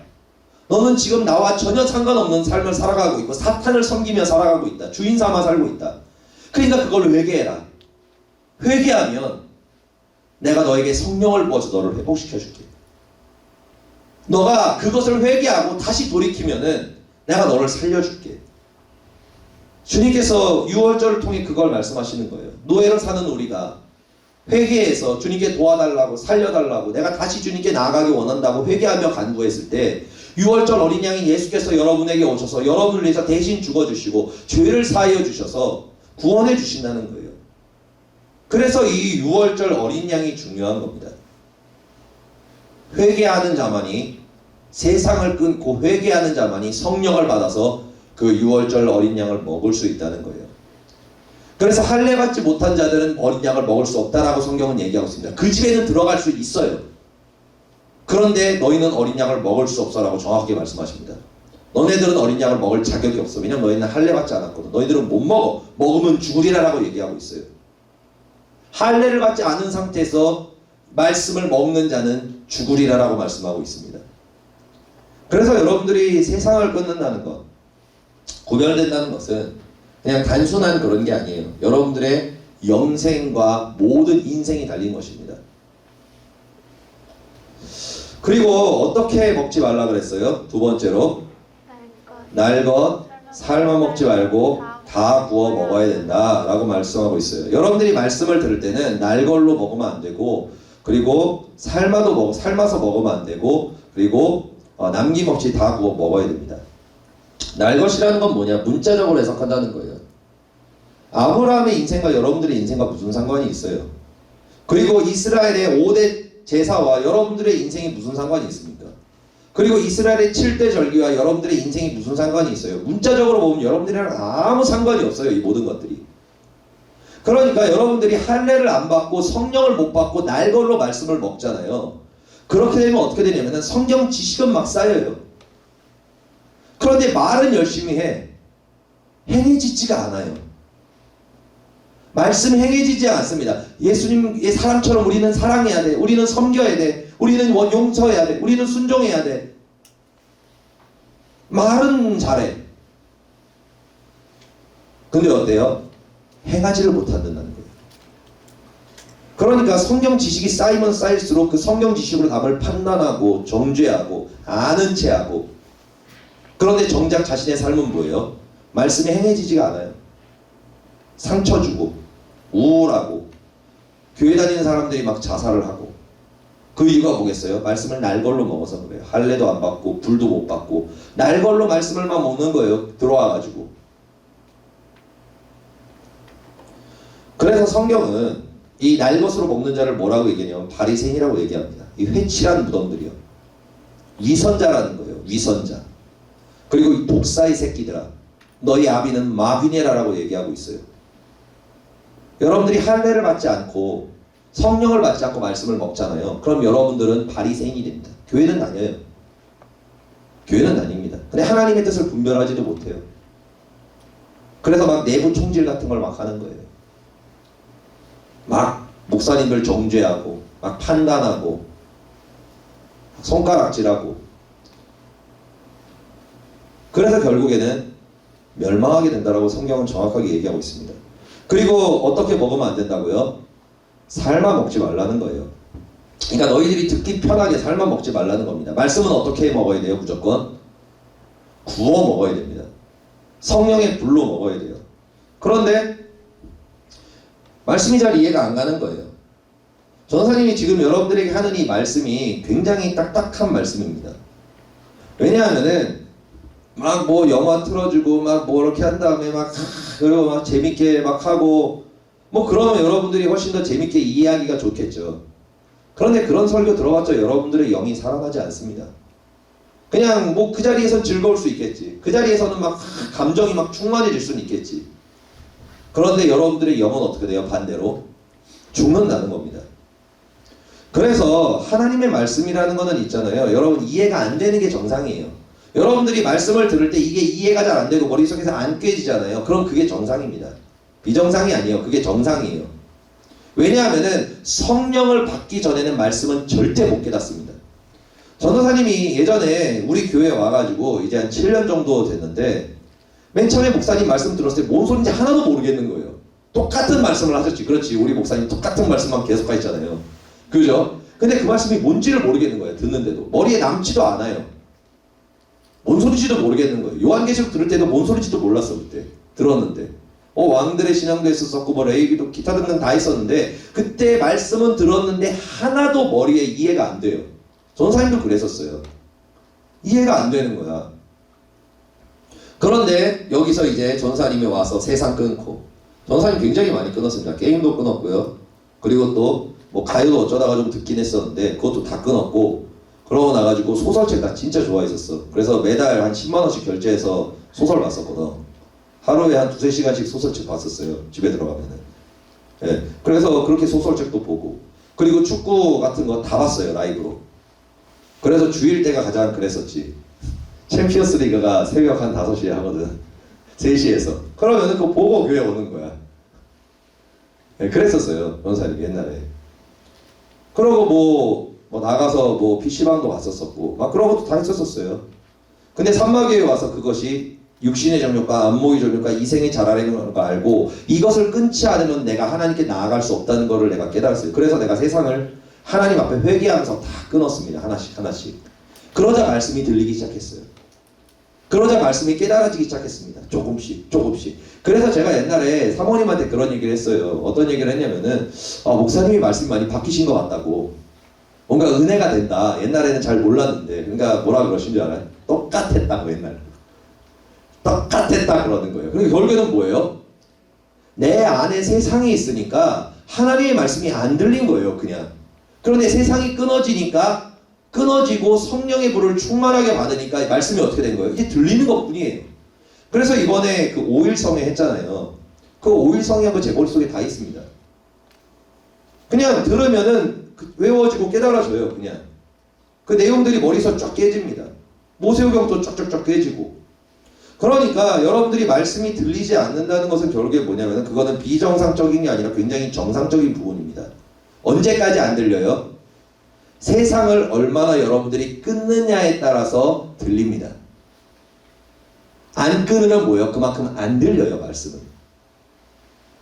너는 지금 나와 전혀 상관없는 삶을 살아가고 있고 사탄을 섬기며 살아가고 있다. 주인 삼아 살고 있다. 그러니까 그걸 회개해라. 회개하면 내가 너에게 성령을 부어서 너를 회복시켜 줄게. 너가 그것을 회개하고 다시 돌이키면은 내가 너를 살려줄게. 주님께서 유월절을 통해 그걸 말씀하시는 거예요. 노예를 사는 우리가 회개해서 주님께 도와달라고 살려달라고 내가 다시 주님께 나아가기 원한다고 회개하며 간구했을 때 유월절 어린 양인 예수께서 여러분에게 오셔서 여러분을 위해서 대신 죽어주시고 죄를 사하여 주셔서 구원해 주신다는 거예요. 그래서 이 유월절 어린 양이 중요한 겁니다. 회개하는 자만이 세상을 끊고 회개하는 자만이 성령을 받아서 그 유월절 어린 양을 먹을 수 있다는 거예요. 그래서 할례 받지 못한 자들은 어린 양을 먹을 수 없다라고 성경은 얘기하고 있습니다. 그 집에는 들어갈 수 있어요. 그런데 너희는 어린 양을 먹을 수 없어라고 정확하게 말씀하십니다. 너네들은 어린 양을 먹을 자격이 없어. 왜냐면 너희는 할례 받지 않았거든. 너희들은 못 먹어. 먹으면 죽으리라라고 얘기하고 있어요. 할례를 받지 않은 상태에서 말씀을 먹는 자는 죽으리라라고 말씀하고 있습니다. 그래서 여러분들이 세상을 끊는다는 것, 구별된다는 것은 그냥 단순한 그런 게 아니에요. 여러분들의 영생과 모든 인생이 달린 것입니다. 그리고 어떻게 먹지 말라 그랬어요? 두 번째로 날 것 삶아 먹지 말고 다 구워 먹어야 된다 라고 말씀하고 있어요. 여러분들이 말씀을 들을 때는 날 걸로 먹으면 안 되고, 그리고 삶아서 먹으면 안 되고, 그리고 남김없이 다 구워 먹어야 됩니다. 날 것이라는 건 뭐냐? 문자적으로 해석한다는 거예요. 아브라함의 인생과 여러분들의 인생과 무슨 상관이 있어요? 그리고 이스라엘의 5대 제사와 여러분들의 인생이 무슨 상관이 있습니까? 그리고 이스라엘의 7대 절기와 여러분들의 인생이 무슨 상관이 있어요? 문자적으로 보면 여러분들이랑 아무 상관이 없어요. 이 모든 것들이. 그러니까 여러분들이 할례를 안 받고 성령을 못 받고 날 걸로 말씀을 먹잖아요. 그렇게 되면 어떻게 되냐면 성경 지식은 막 쌓여요. 그런데 말은 열심히 해. 행해지지가 않아요. 말씀 행해지지 않습니다. 예수님의 사랑처럼 우리는 사랑해야 돼. 우리는 섬겨야 돼. 우리는 용서해야 돼. 우리는 순종해야 돼. 말은 잘해. 근데 어때요? 행하지를 못한다는 거예요. 그러니까 성경 지식이 쌓이면 쌓일수록 그 성경 지식으로 남을 판단하고 정죄하고 아는 체하고, 그런데 정작 자신의 삶은 뭐예요? 말씀이 행해지지가 않아요. 상처 주고 우울하고 교회 다니는 사람들이 막 자살을 하고. 그 이유가 뭐겠어요? 말씀을 날걸로 먹어서 그래요. 할례도 안 받고 불도 못 받고 날걸로 말씀을만 먹는 거예요. 들어와가지고. 그래서 성경은 이 날것으로 먹는 자를 뭐라고 얘기하냐면 바리새인이라고 얘기합니다. 이 회칠한 무덤들이요. 위선자라는 거예요. 위선자. 그리고 이 독사의 새끼들아, 너희 아비는 마귀네라라고 얘기하고 있어요. 여러분들이 할례를 받지 않고 성령을 받지 않고 말씀을 먹잖아요. 그럼 여러분들은 바리새인이 됩니다. 교회는 다녀요. 교회는 다닙니다. 근데 하나님의 뜻을 분별하지도 못해요. 그래서 막 내부 총질 같은 걸 막 하는 거예요. 막 목사님들 정죄하고 막 판단하고 손가락질하고. 그래서 결국에는 멸망하게 된다라고 성경은 정확하게 얘기하고 있습니다. 그리고 어떻게 먹으면 안 된다고요? 삶아 먹지 말라는 거예요. 그러니까 너희들이 듣기 편하게 삶아 먹지 말라는 겁니다. 말씀은 어떻게 먹어야 돼요? 무조건 구워 먹어야 됩니다. 성령의 불로 먹어야 돼요. 그런데 말씀이 잘 이해가 안 가는 거예요. 전사님이 지금 여러분들에게 하는 이 말씀이 굉장히 딱딱한 말씀입니다. 왜냐하면은 막 뭐 영화 틀어주고 막 뭐 이렇게 한 다음에 막 그리고 막 재밌게 막 하고 뭐 그러면 여러분들이 훨씬 더 재밌게 이해하기가 좋겠죠. 그런데 그런 설교 들어봤자 여러분들의 영이 살아나지 않습니다. 그냥 뭐 그 자리에선 즐거울 수 있겠지. 그 자리에서는 막 감정이 막 충만해질 수는 있겠지. 그런데 여러분들의 영은 어떻게 돼요? 반대로 죽는다는 겁니다. 그래서 하나님의 말씀이라는 거는 있잖아요. 여러분 이해가 안 되는 게 정상이에요. 여러분들이 말씀을 들을 때 이게 이해가 잘 안 되고 머릿속에서 안 꿰지잖아요. 그럼 그게 정상입니다. 비정상이 아니에요. 그게 정상이에요. 왜냐하면은 성령을 받기 전에는 말씀은 절대 못 깨닫습니다. 전도사님이 예전에 우리 교회에 와가지고 이제 한 7년 정도 됐는데 맨 처음에 목사님 말씀 들었을 때 뭔 소리인지 하나도 모르겠는 거예요. 똑같은 말씀을 하셨지. 그렇지. 우리 목사님 똑같은 말씀만 계속 하셨잖아요. 그죠? 근데 그 말씀이 뭔지를 모르겠는 거예요. 듣는데도. 머리에 남지도 않아요. 뭔 소리인지도 모르겠는 거예요. 요한계시록 들을 때도 뭔 소리인지도 몰랐어. 그때. 들었는데. 왕들의 신앙도 했었고 뭐 레위기도 기타 등등 다 있었는데 그때 말씀은 들었는데 하나도 머리에 이해가 안 돼요. 전사님도 그랬었어요. 이해가 안 되는 거야. 그런데 여기서 이제 전사님이 와서 세상 끊고 전사님 굉장히 많이 끊었습니다. 게임도 끊었고요. 그리고 또 뭐 가요도 어쩌다가 좀 듣긴 했었는데 그것도 다 끊었고 그러고 나가지고 소설책 나 진짜 좋아했었어. 그래서 매달 한 10만 원씩 결제해서 소설 봤었거든. 하루에 한 2-3시간씩 소설책 봤었어요. 집에 들어가면은. 예. 그래서 그렇게 소설책도 보고 그리고 축구 같은 거 다 봤어요. 라이브로. 그래서 주일 때가 가장 그랬었지. 챔피언스 리그가 새벽 한 5시에 하거든. 3시에서. 그러면은 그거 보고 교회 오는 거야. 예, 그랬었어요. 변호사님 옛날에. 그러고 뭐 나가서 뭐 PC방도 갔었었고 막 그런 것도 다 했었었어요. 근데 산마교회에 와서 그것이 육신의 정욕과 안목의 정욕과 이생의 자라는 걸 알고 이것을 끊지 않으면 내가 하나님께 나아갈 수 없다는 것을 내가 깨달았어요. 그래서 내가 세상을 하나님 앞에 회개하면서 다 끊었습니다. 하나씩 하나씩. 그러자 말씀이 들리기 시작했어요. 그러자 말씀이 깨달아지기 시작했습니다. 조금씩 조금씩. 그래서 제가 옛날에 사모님한테 그런 얘기를 했어요. 어떤 얘기를 했냐면은 목사님이 말씀이 많이 바뀌신 것 같다고. 뭔가 은혜가 된다. 옛날에는 잘 몰랐는데 그러니까 뭐라 그러신 줄 알아요? 똑같았다고 옛날에. 똑같았다 그러는 거예요. 그러니까 결국에는 뭐예요? 내 안에 세상이 있으니까 하나님의 말씀이 안 들린 거예요. 그냥. 그런데 세상이 끊어지니까 끊어지고 성령의 불을 충만하게 받으니까 말씀이 어떻게 된 거예요? 이제 들리는 것 뿐이에요. 그래서 이번에 그 5일성회 했잖아요. 그 5일성회한 거 제 머릿속에 다 있습니다. 그냥 들으면은 외워지고 깨달아져요. 그냥. 그 내용들이 머리에서 쫙 깨집니다. 모세오경도 쫙쫙쫙 깨지고. 그러니까 여러분들이 말씀이 들리지 않는다는 것은 결국에 뭐냐면 그거는 비정상적인 게 아니라 굉장히 정상적인 부분입니다. 언제까지 안 들려요? 세상을 얼마나 여러분들이 끊느냐에 따라서 들립니다. 안 끊으면 뭐예요? 그만큼 안 들려요, 말씀은.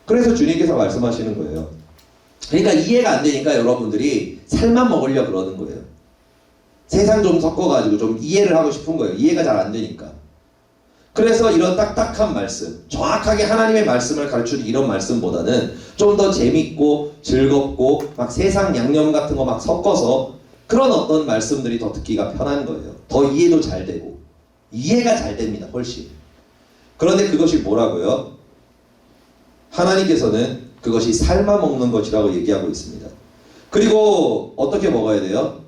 그래서 주님께서 말씀하시는 거예요. 그러니까 이해가 안 되니까 여러분들이 살만 먹으려 그러는 거예요. 세상 좀 섞어가지고 좀 이해를 하고 싶은 거예요. 이해가 잘 안 되니까. 그래서 이런 딱딱한 말씀, 정확하게 하나님의 말씀을 가르치는 이런 말씀보다는 좀 더 재밌고 즐겁고 막 세상 양념 같은 거 막 섞어서 그런 어떤 말씀들이 더 듣기가 편한 거예요. 더 이해도 잘 되고 이해가 잘 됩니다. 훨씬. 그런데 그것이 뭐라고요? 하나님께서는 그것이 삶아 먹는 것이라고 얘기하고 있습니다. 그리고 어떻게 먹어야 돼요?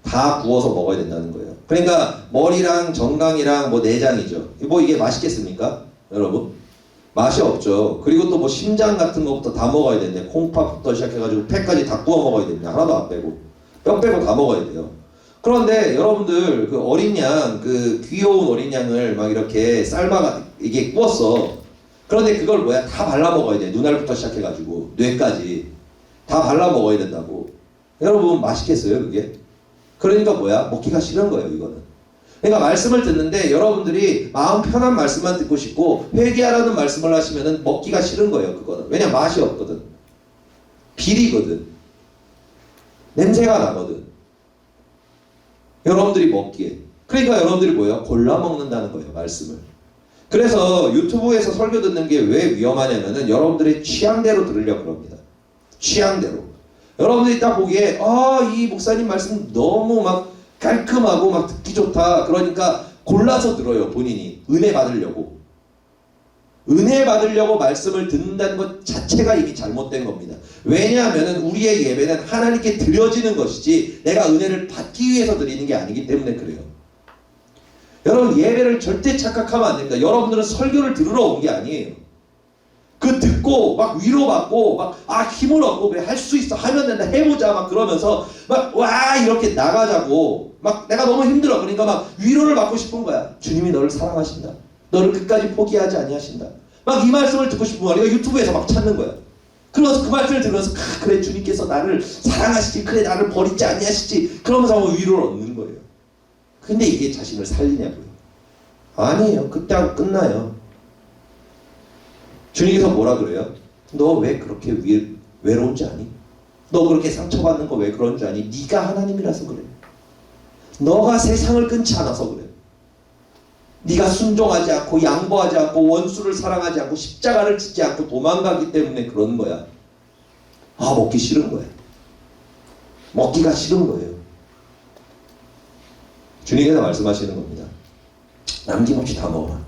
다 구워서 먹어야 된다는 거예요. 그러니까 머리랑 정강이랑 뭐 내장이죠. 뭐 이게 맛있겠습니까? 여러분? 맛이 없죠. 그리고 또 뭐 심장 같은 것부터 다 먹어야 되는데 콩팥부터 시작해가지고 폐까지 다 구워 먹어야 됩니다. 하나도 안 빼고. 뼈 빼고 다 먹어야 돼요. 그런데 여러분들 그 어린 양, 그 귀여운 어린 양을 막 이렇게 삶아가 이게 구웠어. 그런데 그걸 뭐야? 다 발라 먹어야 돼. 눈알부터 시작해가지고 뇌까지 다 발라 먹어야 된다고. 여러분 맛있겠어요 그게? 그러니까 뭐야? 먹기가 싫은 거예요 이거는. 그러니까 말씀을 듣는데 여러분들이 마음 편한 말씀만 듣고 싶고 회개하라는 말씀을 하시면은 먹기가 싫은 거예요 그거는. 왜냐 맛이 없거든. 비리거든. 냄새가 나거든. 여러분들이 먹기에. 그러니까 여러분들이 뭐예요? 골라 먹는다는 거예요 말씀을. 그래서 유튜브에서 설교 듣는 게 왜 위험하냐면은 여러분들의 취향대로 들으려고 그럽니다. 취향대로. 여러분들이 딱 보기에 이 목사님 말씀 너무 막 깔끔하고 막 듣기 좋다. 그러니까 골라서 들어요 본인이. 은혜 받으려고. 은혜 받으려고 말씀을 듣는다는 것 자체가 이미 잘못된 겁니다. 왜냐하면 우리의 예배는 하나님께 드려지는 것이지 내가 은혜를 받기 위해서 드리는 게 아니기 때문에 그래요. 여러분 예배를 절대 착각하면 안 됩니다. 여러분들은 설교를 들으러 온 게 아니에요. 그 듣고 막 위로받고 막 힘을 얻고 그래 할 수 있어 하면 된다 해보자 막 그러면서 막 와 이렇게 나가자고 막 내가 너무 힘들어 그러니까 막 위로를 받고 싶은 거야. 주님이 너를 사랑하신다. 너를 끝까지 포기하지 아니하신다. 막 이 말씀을 듣고 싶은 거야. 유튜브에서 막 찾는 거야. 그래서 그 말씀을 들으면서 그래 주님께서 나를 사랑하시지, 그래 나를 버리지 아니하시지, 그러면서 위로를 얻는 거예요. 근데 이게 자신을 살리냐고요? 아니에요. 그때 하고 끝나요. 주님께서 뭐라 그래요? 너 왜 그렇게 외로운지 아니? 너 그렇게 상처받는 거 왜 그런 줄 아니? 네가 하나님이라서 그래. 너가 세상을 끊지 않아서 그래. 네가 순종하지 않고 양보하지 않고 원수를 사랑하지 않고 십자가를 짓지 않고 도망가기 때문에 그런 거야. 아, 먹기 싫은 거야. 먹기가 싫은 거예요. 주님께서 말씀하시는 겁니다. 남김없이 다 먹어라.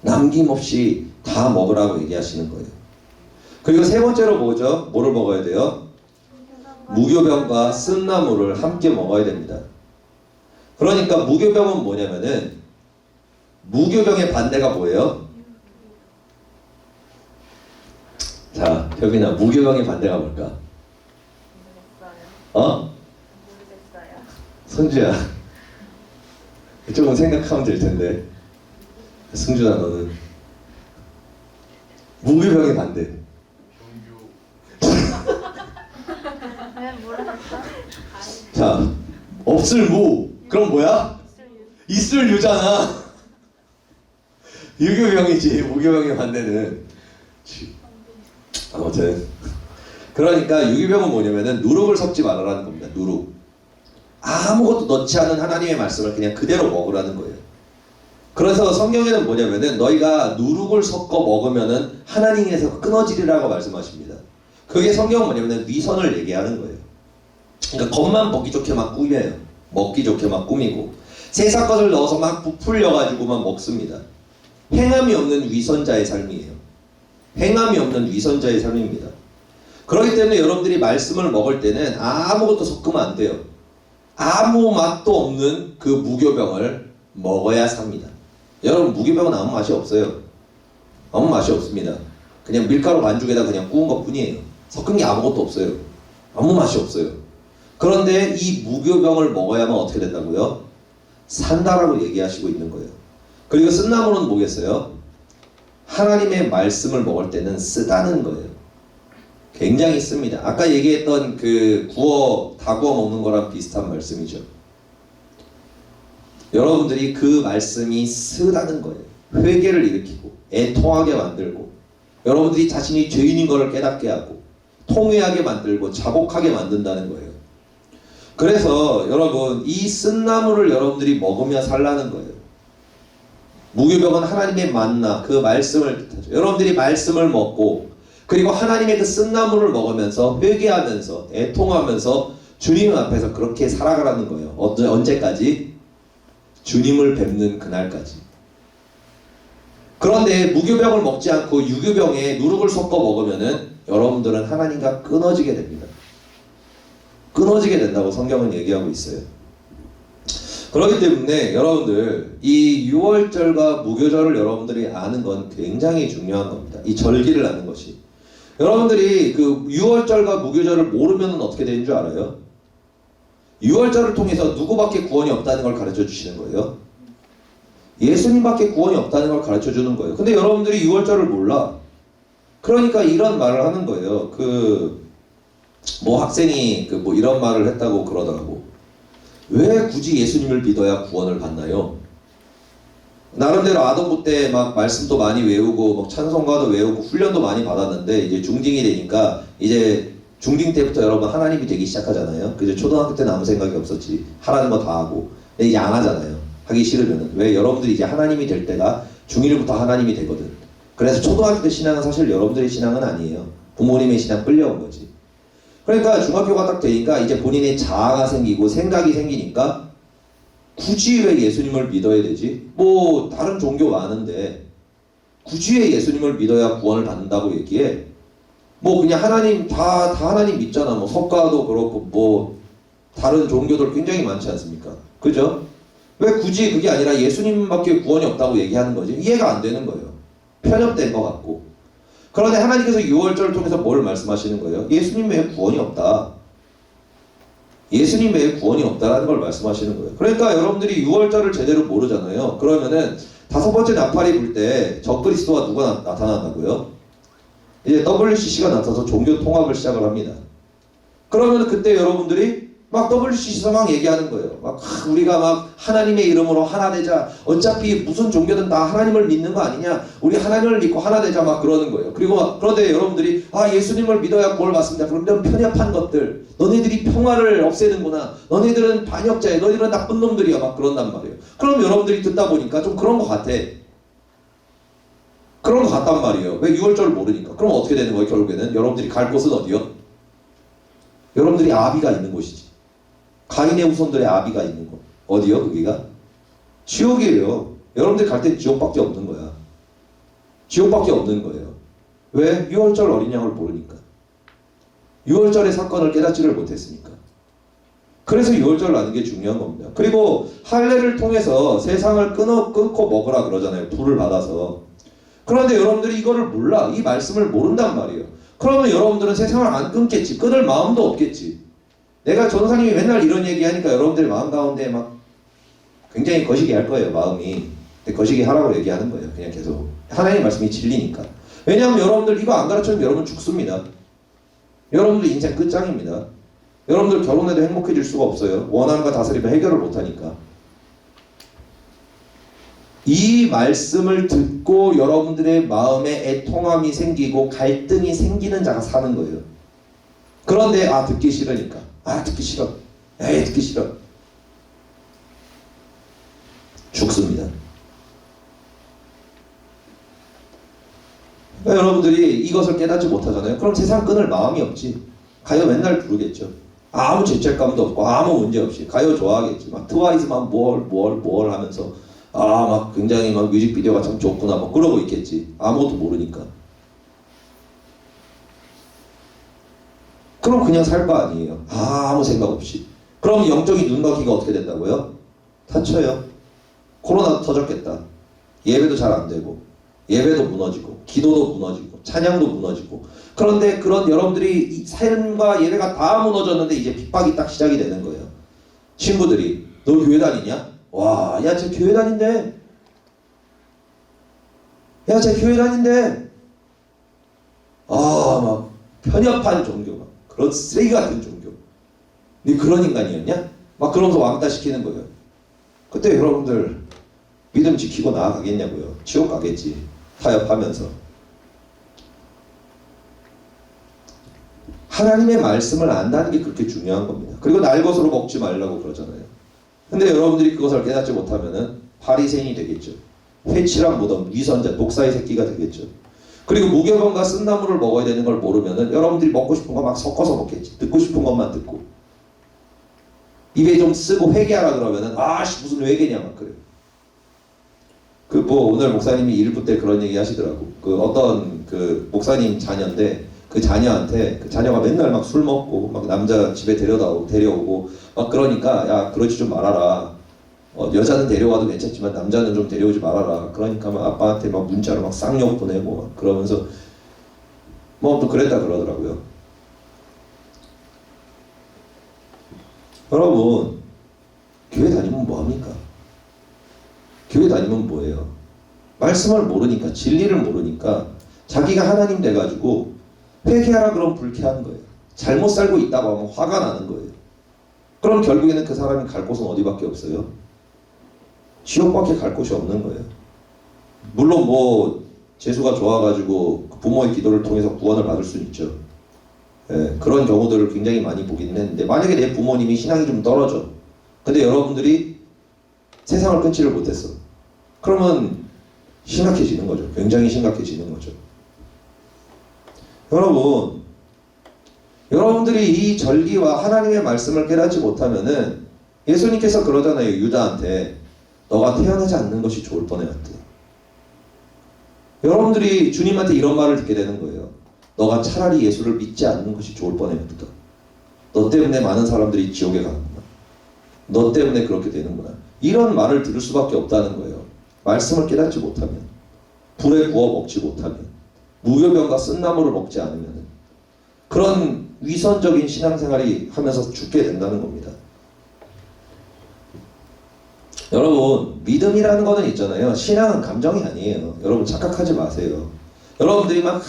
남김없이 다 먹으라고 얘기하시는 거예요. 그리고 세 번째로 뭐죠? 뭐를 먹어야 돼요? 무교병과 쓴나물을 함께 먹어야 됩니다. 그러니까 무교병은 뭐냐면은, 무교병의 반대가 뭐예요? 자, 혁이나 무교병의 반대가 뭘까? 어? 성주야, 조금 생각하면 될 텐데. 승준아, 너는 무교병의 반대. 뭐라 했어? 자, 없을 무. 그럼 뭐야? 있을 유잖아. 유교병이지. 무교병의 반대는. 아무튼 그러니까 유교병은 뭐냐면은 누룩을 섞지 말아라는 겁니다. 누룩. 아무것도 넣지 않은 하나님의 말씀을 그냥 그대로 먹으라는 거예요. 그래서 성경에는 뭐냐면은 너희가 누룩을 섞어 먹으면은 하나님에서 끊어지리라고 말씀하십니다. 그게 성경은 뭐냐면은 위선을 얘기하는 거예요. 그러니까 겉만 먹기 좋게 막 꾸며요. 먹기 좋게 막 꾸미고 세상 것을 넣어서 막 부풀려가지고만 먹습니다. 행함이 없는 위선자의 삶이에요. 행함이 없는 위선자의 삶입니다. 그렇기 때문에 여러분들이 말씀을 먹을 때는 아무것도 섞으면 안 돼요. 아무 맛도 없는 그 무교병을 먹어야 삽니다. 여러분, 무교병은 아무 맛이 없어요. 아무 맛이 없습니다. 그냥 밀가루 반죽에다 그냥 구운 것 뿐이에요. 섞은 게 아무것도 없어요. 아무 맛이 없어요. 그런데 이 무교병을 먹어야만 어떻게 된다고요? 산다라고 얘기하시고 있는 거예요. 그리고 쓴나물은 뭐겠어요? 하나님의 말씀을 먹을 때는 쓰다는 거예요. 굉장히 씁니다. 아까 얘기했던 그 다 구워 먹는 거랑 비슷한 말씀이죠. 여러분들이 그 말씀이 쓰다는 거예요. 회개를 일으키고 애통하게 만들고 여러분들이 자신이 죄인인 것을 깨닫게 하고 통회하게 만들고 자복하게 만든다는 거예요. 그래서 여러분, 이 쓴나물을 여러분들이 먹으며 살라는 거예요. 무교병은 하나님의 만나, 그 말씀을 뜻하죠. 여러분들이 말씀을 먹고 그리고 하나님의 그 쓴나물을 먹으면서 회개하면서 애통하면서 주님 앞에서 그렇게 살아가라는 거예요. 언제까지? 주님을 뵙는 그날까지. 그런데 무교병을 먹지 않고 유교병에 누룩을 섞어 먹으면은 여러분들은 하나님과 끊어지게 됩니다. 끊어지게 된다고 성경은 얘기하고 있어요. 그렇기 때문에 여러분들, 이 6월절과 무교절을 여러분들이 아는 건 굉장히 중요한 겁니다. 이 절기를 아는 것이. 여러분들이 그 6월절과 무교절을 모르면 어떻게 되는 줄 알아요? 6월절을 통해서 누구밖에 구원이 없다는 걸 가르쳐 주시는 거예요. 예수님밖에 구원이 없다는 걸 가르쳐 주는 거예요. 근데 여러분들이 6월절을 몰라. 그러니까 이런 말을 하는 거예요. 학생이 이런 말을 했다고 그러더라고. 왜 굳이 예수님을 믿어야 구원을 받나요? 나름대로 아동부 때 막 말씀도 많이 외우고 막 찬송가도 외우고 훈련도 많이 받았는데 이제 중딩이 되니까 이제 중딩 때부터 여러분 하나님이 되기 시작하잖아요. 그죠? 초등학교 때는 아무 생각이 없었지. 하라는 거 다 하고. 근데 이제 안 하잖아요. 하기 싫으면은. 왜? 여러분들이 이제 하나님이 될 때가 중1부터 하나님이 되거든. 그래서 초등학교 때 신앙은 사실 여러분들의 신앙은 아니에요. 부모님의 신앙 끌려온 거지. 그러니까 중학교가 딱 되니까 이제 본인의 자아가 생기고 생각이 생기니까 굳이 왜 예수님을 믿어야 되지? 다른 종교 많은데 굳이 왜 예수님을 믿어야 구원을 받는다고 얘기해? 그냥 하나님 다 하나님 믿잖아. 석가도 그렇고 다른 종교들 굉장히 많지 않습니까? 그죠? 왜 굳이 그게 아니라 예수님밖에 구원이 없다고 얘기하는 거지? 이해가 안 되는 거예요. 편협된 것 같고. 그런데 하나님께서 6월절을 통해서 뭘 말씀하시는 거예요? 예수님 외에 구원이 없다. 예수님 외에 구원이 없다라는 걸 말씀하시는 거예요. 그러니까 여러분들이 6월절을 제대로 모르잖아요. 그러면은 5번째 나팔이 불 때 적그리스도가 누가 나타난다고요? 이제 WCC가 나타나서 종교 통합을 시작을 합니다. 그러면 그때 여러분들이 막 WCC에서 막 얘기하는 거예요. 막 우리가 막 하나님의 이름으로 하나 되자. 어차피 무슨 종교든 다 하나님을 믿는 거 아니냐. 우리 하나님을 믿고 하나 되자 막 그러는 거예요. 그리고 그런데 여러분들이 예수님을 믿어야 구원을 받습니다. 그런데 편협한 것들. 너네들이 평화를 없애는구나. 너네들은 반역자야. 너희들은 나쁜 놈들이야. 막 그런단 말이에요. 그럼 여러분들이 듣다 보니까 좀 그런 거 같아. 그런 거 같단 말이에요. 왜 6월절을 모르니까. 그럼 어떻게 되는 거예요? 결국에는 여러분들이 갈 곳은 어디요? 여러분들이 아비가 있는 곳이지. 가인의 후손들의 아비가 있는 곳. 어디요? 거기가? 지옥이에요. 여러분들이 갈 땐 지옥밖에 없는 거야. 지옥밖에 없는 거예요. 왜? 6월절 어린 양을 모르니까. 6월절의 사건을 깨닫지를 못했으니까. 그래서 6월절을 아는 게 중요한 겁니다. 그리고 할례를 통해서 세상을 끊고 먹으라 그러잖아요. 불을 받아서. 그런데 여러분들이 이거를 몰라. 이 말씀을 모른단 말이에요. 그러면 여러분들은 세상을 안 끊겠지. 끊을 마음도 없겠지. 내가 전도사님이 맨날 이런 얘기하니까 여러분들의 마음 가운데 막 굉장히 거시기 할 거예요. 마음이. 근데 거시기 하라고 얘기하는 거예요. 그냥 계속. 하나님의 말씀이 진리니까. 왜냐하면 여러분들 이거 안 가르치면 여러분 죽습니다. 여러분들 인생 끝장입니다. 여러분들 결혼해도 행복해질 수가 없어요. 원한과 다스림을 해결을 못하니까. 이 말씀을 듣고 여러분들의 마음에 애통함이 생기고 갈등이 생기는 자가 사는 거예요. 그런데 듣기 싫으니까. 듣기 싫어. 듣기 싫어. 죽습니다. 그러니까 여러분들이 이것을 깨닫지 못하잖아요. 그럼 세상 끊을 마음이 없지. 가요 맨날 부르겠죠. 아무 죄책감도 없고 아무 문제 없이 가요 좋아하겠지. 막 트와이스만 뭘 하면서 막 굉장히 막 뮤직비디오가 참 좋구나 막 그러고 있겠지. 아무것도 모르니까. 그럼 그냥 살 거 아니에요. 아무 생각 없이. 그럼 영적인 눈과 귀가 어떻게 된다고요? 다쳐요. 코로나도 터졌겠다. 예배도 잘 안 되고 예배도 무너지고 기도도 무너지고 찬양도 무너지고. 그런데 그런 여러분들이 삶과 예배가 다 무너졌는데 이제 핍박이 딱 시작이 되는 거예요. 친구들이 너 교회 다니냐? 와, 야, 쟤 교회 다닌대. 야, 쟤 교회 다닌대. 막 편협한 종교, 막 그런 쓰레기 같은 종교. 네 그런 인간이었냐? 막 그러면서 왕따 시키는 거예요. 그때 여러분들 믿음 지키고 나아가겠냐고요? 지옥 가겠지. 타협하면서. 하나님의 말씀을 안다는 게 그렇게 중요한 겁니다. 그리고 날 것으로 먹지 말라고 그러잖아요. 근데 여러분들이 그것을 깨닫지 못하면은 바리새인이 되겠죠. 회칠한 무덤, 위선자, 독사의 새끼가 되겠죠. 그리고 무교병과 쓴나물을 먹어야 되는 걸 모르면은 여러분들이 먹고 싶은 거 막 섞어서 먹겠지. 듣고 싶은 것만 듣고. 입에 좀 쓰고 회개하라 그러면은 무슨 회개냐 막 그래요. 오늘 목사님이 1부 때 그런 얘기 하시더라고. 어떤 목사님 자녀인데 그 자녀한테 그 자녀가 맨날 막 술 먹고 막 남자 집에 데려오고 막 그러니까 야 그러지 좀 말아라. 여자는 데려와도 괜찮지만 남자는 좀 데려오지 말아라. 그러니까 막 아빠한테 막 문자로 막 쌍욕 보내고 막 그러면서 뭐 또 그랬다 그러더라고요. 여러분 교회 다니면 뭐합니까? 교회 다니면 뭐예요? 말씀을 모르니까 진리를 모르니까 자기가 하나님 돼가지고 회개하라 그러면 불쾌한 거예요. 잘못 살고 있다고 하면 화가 나는 거예요. 그럼 결국에는 그 사람이 갈 곳은 어디밖에 없어요? 지옥밖에 갈 곳이 없는 거예요. 물론 재수가 좋아가지고 부모의 기도를 통해서 구원을 받을 수는 있죠. 그런 경우들을 굉장히 많이 보긴 했는데 만약에 내 부모님이 신앙이 좀 떨어져. 근데 여러분들이 세상을 끊지를 못했어. 그러면 심각해지는 거죠. 굉장히 심각해지는 거죠. 여러분들이 이 절기와 하나님의 말씀을 깨닫지 못하면은 예수님께서 그러잖아요. 유다한테 너가 태어나지 않는 것이 좋을 뻔했대. 여러분들이 주님한테 이런 말을 듣게 되는 거예요. 너가 차라리 예수를 믿지 않는 것이 좋을 뻔했다. 너 때문에 많은 사람들이 지옥에 가는구나. 너 때문에 그렇게 되는구나. 이런 말을 들을 수밖에 없다는 거예요. 말씀을 깨닫지 못하면, 불에 구워 먹지 못하면, 무교병과 쓴나물을 먹지 않으면 그런 위선적인 신앙생활이 하면서 죽게 된다는 겁니다. 여러분 믿음이라는 거는 있잖아요. 신앙은 감정이 아니에요. 여러분 착각하지 마세요. 여러분들이 막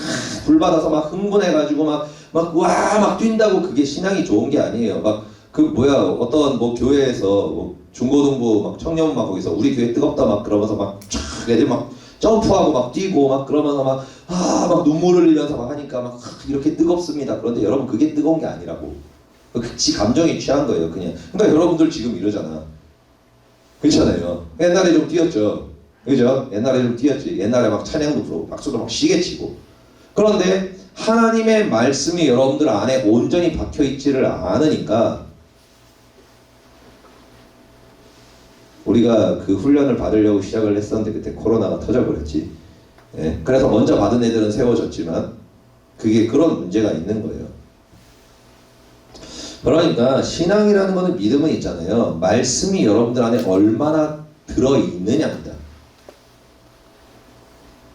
불 받아서 막 흥분해가지고 막 뛴다고 그게 신앙이 좋은 게 아니에요. 막 그 뭐야 어떤 뭐 교회에서 뭐 중고등부 막 청년 막 거기서 우리 교회 뜨겁다 막 그러면서 막 촥 애들 막 점프하고 막 뛰고 막 그러면서 막 눈물을 흘리면서 막 하니까 막 이렇게 뜨겁습니다. 그런데 여러분 그게 뜨거운 게 아니라고. 지 감정이 취한 거예요 그냥. 그러니까 여러분들 지금 이러잖아. 그렇잖아요. 옛날에 좀 뛰었죠. 그죠? 옛날에 좀 뛰었지. 옛날에 막 찬양도 부르고 박수도 막 시게 치고. 그런데 하나님의 말씀이 여러분들 안에 온전히 박혀 있지를 않으니까 우리가 그 훈련을 받으려고 시작을 했었는데 그때 코로나가 터져버렸지. 예, 그래서 먼저 받은 애들은 세워졌지만 그게 그런 문제가 있는 거예요. 그러니까 신앙이라는 거는 믿음은 있잖아요. 말씀이 여러분들 안에 얼마나 들어있느냐입니다.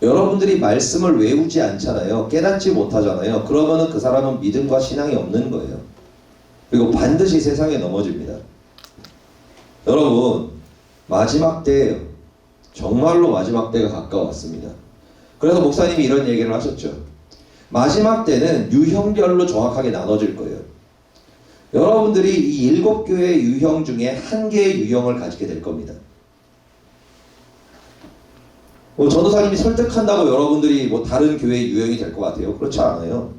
여러분들이 말씀을 외우지 않잖아요. 깨닫지 못하잖아요. 그러면은 그 사람은 믿음과 신앙이 없는 거예요. 그리고 반드시 세상에 넘어집니다. 여러분 마지막 때예요. 정말로 마지막 때가 가까웠습니다. 그래서 목사님이 이런 얘기를 하셨죠. 마지막 때는 유형별로 정확하게 나눠질 거예요. 여러분들이 이 7교회의 유형 중에 한 개의 유형을 가지게 될 겁니다. 뭐 전도사님이 설득한다고 여러분들이 뭐 다른 교회의 유형이 될 것 같아요? 그렇지 않아요.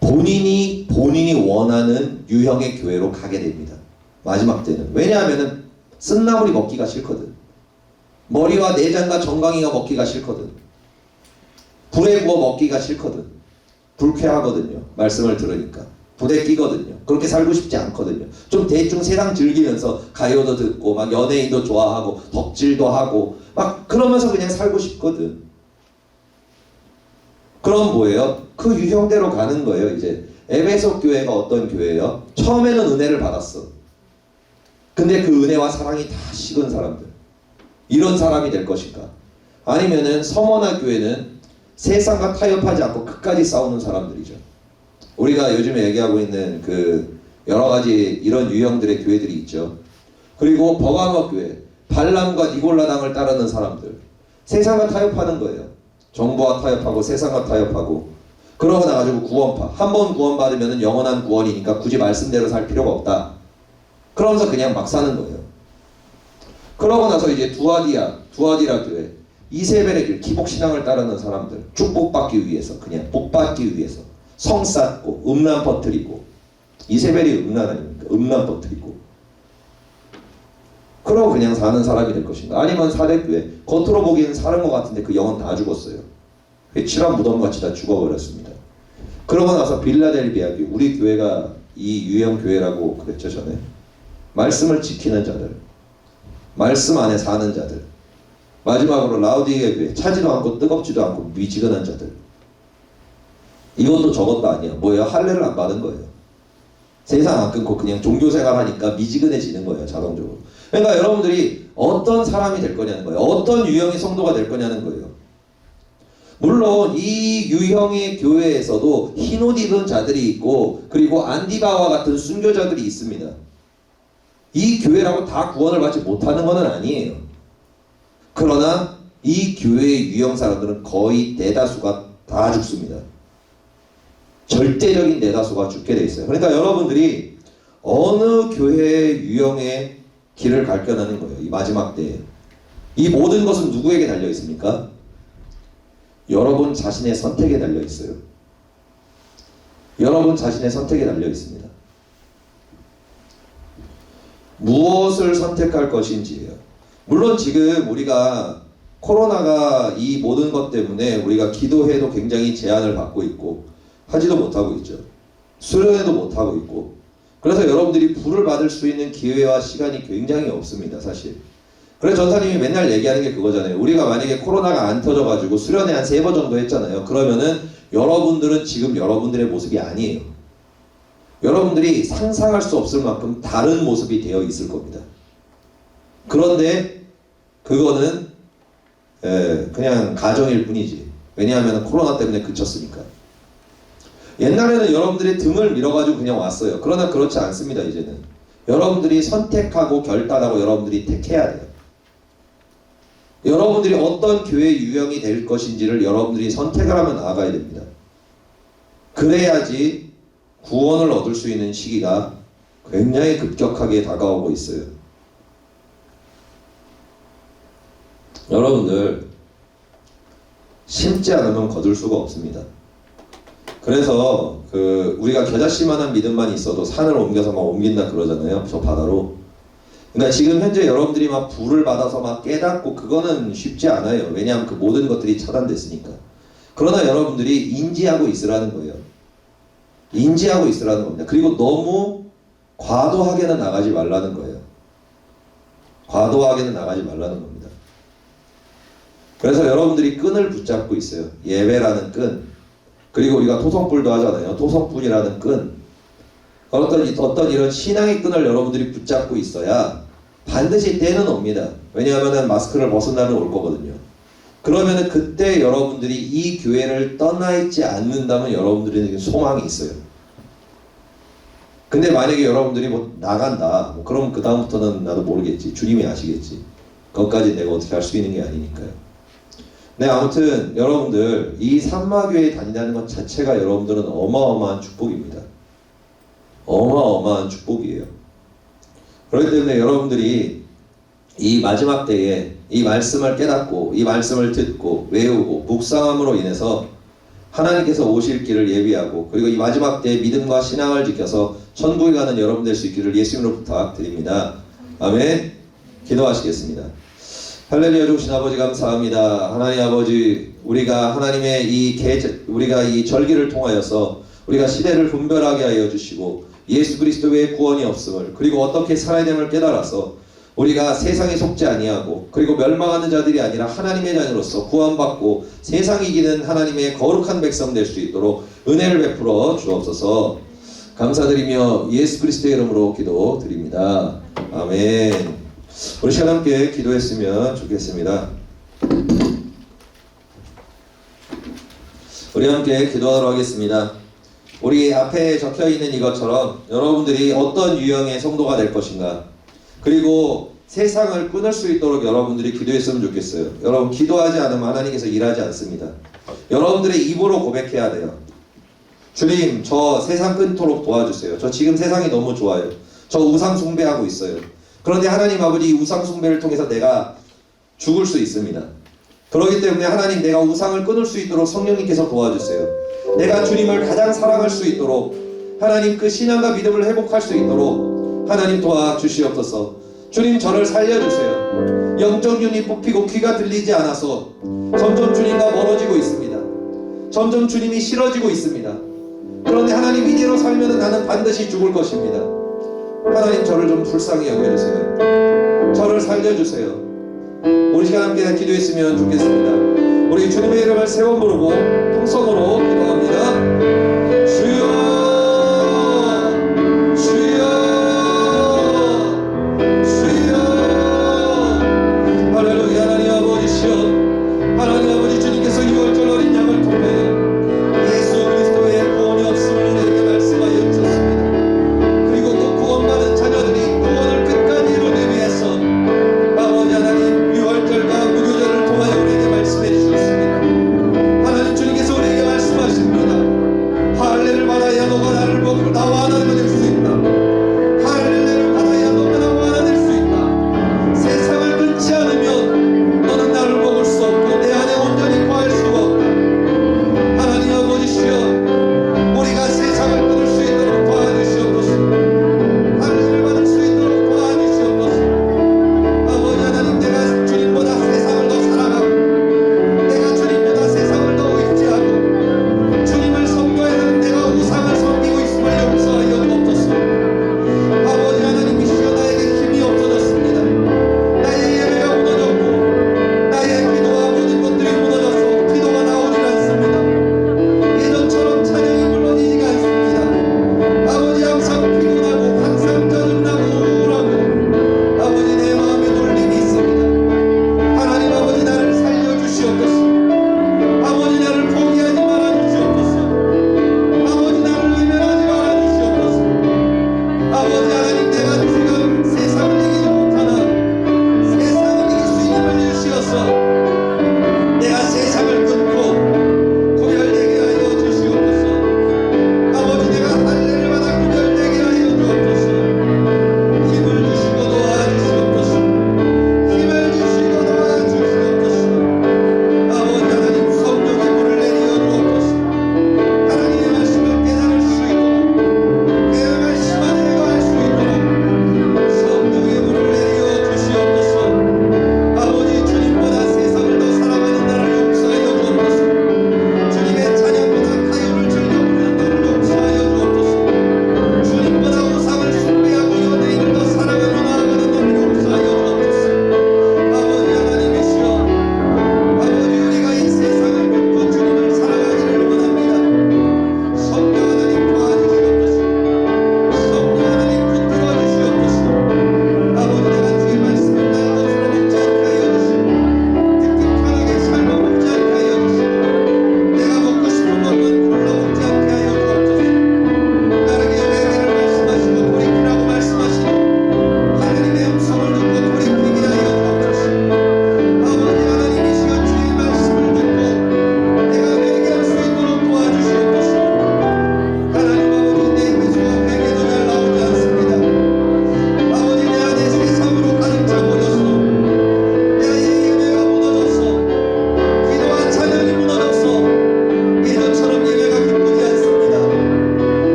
본인이 원하는 유형의 교회로 가게 됩니다. 마지막 때는. 왜냐하면 쓴나물이 먹기가 싫거든. 머리와 내장과 정강이가 먹기가 싫거든. 불에 구워 먹기가 싫거든. 불쾌하거든요. 말씀을 들으니까. 부대 끼거든요. 그렇게 살고 싶지 않거든요. 좀 대충 세상 즐기면서 가요도 듣고 막 연예인도 좋아하고 덕질도 하고 막 그러면서 그냥 살고 싶거든. 그럼 뭐예요? 그 유형대로 가는 거예요. 이제 에베소 교회가 어떤 교회예요? 처음에는 은혜를 받았어. 근데 그 은혜와 사랑이 다 식은 사람들. 이런 사람이 될 것인가? 아니면은 서머나 교회는 세상과 타협하지 않고 끝까지 싸우는 사람들이죠. 우리가 요즘에 얘기하고 있는 그 여러 가지 이런 유형들의 교회들이 있죠. 그리고 버가모 교회, 발람과 니골라당을 따르는 사람들. 세상과 타협하는 거예요. 정부와 타협하고 세상과 타협하고. 그러고 나가지고 구원파. 한 번 구원받으면 영원한 구원이니까 굳이 말씀대로 살 필요가 없다. 그러면서 그냥 막 사는 거예요. 그러고 나서 이제 두아디라 교회, 이세벨의 길, 기복신앙을 따르는 사람들, 축복받기 위해서, 그냥 복받기 위해서 성 쌓고 음란 퍼뜨리고. 이세벨이 음란 아닙니까? 음란 퍼뜨리고. 그러고 그냥 사는 사람이 될 것인가? 아니면 사대교회, 겉으로 보기에는 사는 것 같은데 그 영은 다 죽었어요. 칠한 무덤같이 다 죽어버렸습니다. 그러고 나서 빌라델비아 교회, 우리 교회가 이 유형 교회라고 그랬죠 전에. 말씀을 지키는 자들, 말씀 안에 사는 자들. 마지막으로 라우디게 교회, 차지도 않고 뜨겁지도 않고 미지근한 자들. 이것도 저것도 아니야. 뭐예요? 할례를 안 받은 거예요. 세상 안 끊고 그냥 종교생활 하니까 미지근해지는 거예요. 자동적으로. 그러니까 여러분들이 어떤 사람이 될 거냐는 거예요. 어떤 유형의 성도가 될 거냐는 거예요. 물론 이 유형의 교회에서도 흰옷 입은 자들이 있고 그리고 안디바와 같은 순교자들이 있습니다. 이 교회라고 다 구원을 받지 못하는 것은 아니에요. 그러나 이 교회의 유형 사람들은 거의 대다수가 다 죽습니다. 절대적인 대다수가 죽게 돼 있어요. 그러니까 여러분들이 어느 교회의 유형의 길을 갈 거냐는 거예요. 이 마지막 때에. 이 모든 것은 누구에게 달려 있습니까? 여러분 자신의 선택에 달려 있어요. 여러분 자신의 선택에 달려 있습니다. 무엇을 선택할 것인지예요. 물론 지금 우리가 코로나가 이 모든 것 때문에 우리가 기도회도 굉장히 제한을 받고 있고 하지도 못하고 있죠. 수련회도 못하고 있고. 그래서 여러분들이 불을 받을 수 있는 기회와 시간이 굉장히 없습니다. 사실. 그래서 전사님이 맨날 얘기하는 게 그거잖아요. 우리가 만약에 코로나가 안 터져가지고 수련회 한 3번 정도 했잖아요. 그러면은 여러분들은 지금 여러분들의 모습이 아니에요. 여러분들이 상상할 수 없을 만큼 다른 모습이 되어 있을 겁니다. 그런데 그거는 그냥 가정일 뿐이지. 왜냐하면 코로나 때문에 그쳤으니까. 옛날에는 여러분들이 등을 밀어가지고 그냥 왔어요. 그러나 그렇지 않습니다. 이제는 여러분들이 선택하고 결단하고 여러분들이 택해야 돼요. 여러분들이 어떤 교회 유형이 될 것인지를 여러분들이 선택을 하면 나아가야 됩니다. 그래야지 구원을 얻을 수 있는 시기가 굉장히 급격하게 다가오고 있어요. 여러분들 심지 않으면 거둘 수가 없습니다. 그래서 우리가 겨자씨만한 믿음만 있어도 산을 옮겨서 막 옮긴다 그러잖아요. 저 바다로. 그러니까 지금 현재 여러분들이 막 불을 받아서 막 깨닫고 그거는 쉽지 않아요. 왜냐하면 그 모든 것들이 차단됐으니까. 그러나 여러분들이 인지하고 있으라는 거예요. 인지하고 있으라는 겁니다. 그리고 너무 과도하게는 나가지 말라는 거예요. 과도하게는 나가지 말라는 겁니다. 그래서 여러분들이 끈을 붙잡고 있어요. 예배라는 끈. 그리고 우리가 토성불도 하잖아요. 토성불이라는 끈. 어떤 이런 신앙의 끈을 여러분들이 붙잡고 있어야 반드시 때는 옵니다. 왜냐하면 마스크를 벗은 날은 올 거거든요. 그러면 그때 여러분들이 이 교회를 떠나 있지 않는다면 여러분들에게 소망이 있어요. 근데 만약에 여러분들이 뭐 나간다, 그럼 그 다음부터는 나도 모르겠지. 주님이 아시겠지. 그것까지 내가 어떻게 할 수 있는 게 아니니까요. 네, 아무튼 여러분들 이 산마교회에 다닌다는 것 자체가 여러분들은 어마어마한 축복입니다. 어마어마한 축복이에요. 그렇기 때문에 여러분들이 이 마지막 때에 이 말씀을 깨닫고 이 말씀을 듣고 외우고 묵상함으로 인해서 하나님께서 오실 길을 예비하고 그리고 이 마지막 때에 믿음과 신앙을 지켜서 천국에 가는 여러분 될 수 있기를 예수님으로 부탁드립니다. 아멘. 기도하시겠습니다. 할렐루야. 좋으신 아버지 감사합니다. 하나님 아버지, 우리가 하나님의 우리가 이 절기를 통하여서 우리가 시대를 분별하게 하여 주시고 예수 그리스도 외에 구원이 없음을, 그리고 어떻게 살아야 됨을 깨달아서 우리가 세상에 속지 아니하고 그리고 멸망하는 자들이 아니라 하나님의 자녀로서 구원받고 세상 이기는 하나님의 거룩한 백성 될 수 있도록 은혜를 베풀어 주옵소서. 감사드리며 예수 그리스도의 이름으로 기도드립니다. 아멘. 우리 시간 함께 기도했으면 좋겠습니다. 우리 함께 기도하도록 하겠습니다. 우리 앞에 적혀있는 이것처럼 여러분들이 어떤 유형의 성도가 될 것인가, 그리고 세상을 끊을 수 있도록 여러분들이 기도했으면 좋겠어요. 여러분, 기도하지 않으면 하나님께서 일하지 않습니다. 여러분들의 입으로 고백해야 돼요. 주님, 저 세상 끊도록 도와주세요. 저 지금 세상이 너무 좋아요. 저 우상 숭배하고 있어요. 그런데 하나님 아버지, 이 우상 숭배를 통해서 내가 죽을 수 있습니다. 그렇기 때문에 하나님, 내가 우상을 끊을 수 있도록 성령님께서 도와주세요. 내가 주님을 가장 사랑할 수 있도록, 하나님 그 신앙과 믿음을 회복할 수 있도록 하나님 도와주시옵소서. 주님, 저를 살려주세요. 영적 눈이 뽑히고 귀가 들리지 않아서 점점 주님과 멀어지고 있습니다. 점점 주님이 싫어지고 있습니다. 그런데 하나님, 이대로 살면 나는 반드시 죽을 것입니다. 하나님, 저를 좀 불쌍히 여겨주세요. 저를 살려주세요. 우리 시간 함께 기도했으면 좋겠습니다. 우리 주님의 이름을 세워 부르고 통성으로 기도합니다. 주여, 주여, 주여. 할렐루야. 하나님 아버지시여, 하나님 아버지, 주님께서 6월절 어린 양을 통하여 예수 그리스도의 구원이 없음을 우리에게 말씀하여 주셨습니다. 그리고 또 구원받은 자녀들이 구원을 끝까지 이루기 위해서 아버지 하나님, 6월절과 무교절을 통하여 우리에게 말씀해 주셨습니다. 하나님, 주님께서 우리에게 말씀하십니다. 할례를 받아야 너가 나를 먹고 나와 하나님을 될 수 있다. 할례를 받아야 너가 나와 하나 될 수 있다. 세상을 끊지 않으면 너는 나를 먹을 수 없고 내 안에 온전히 거할 수가 없다. 하나님 아버지시여, 우리가 세상을 끊을 수 있도록 도와주시옵소서. 할례를 받을 수 있도록 도와주시옵소서. 아버지 하나님, 내가 주님보다 세상을 더 사랑하고 내가 주님보다 세상을 더 의지하고 주님을 섬겨야 하는 내가 우상을 섬기고 있음을 용서하여 주옵소서.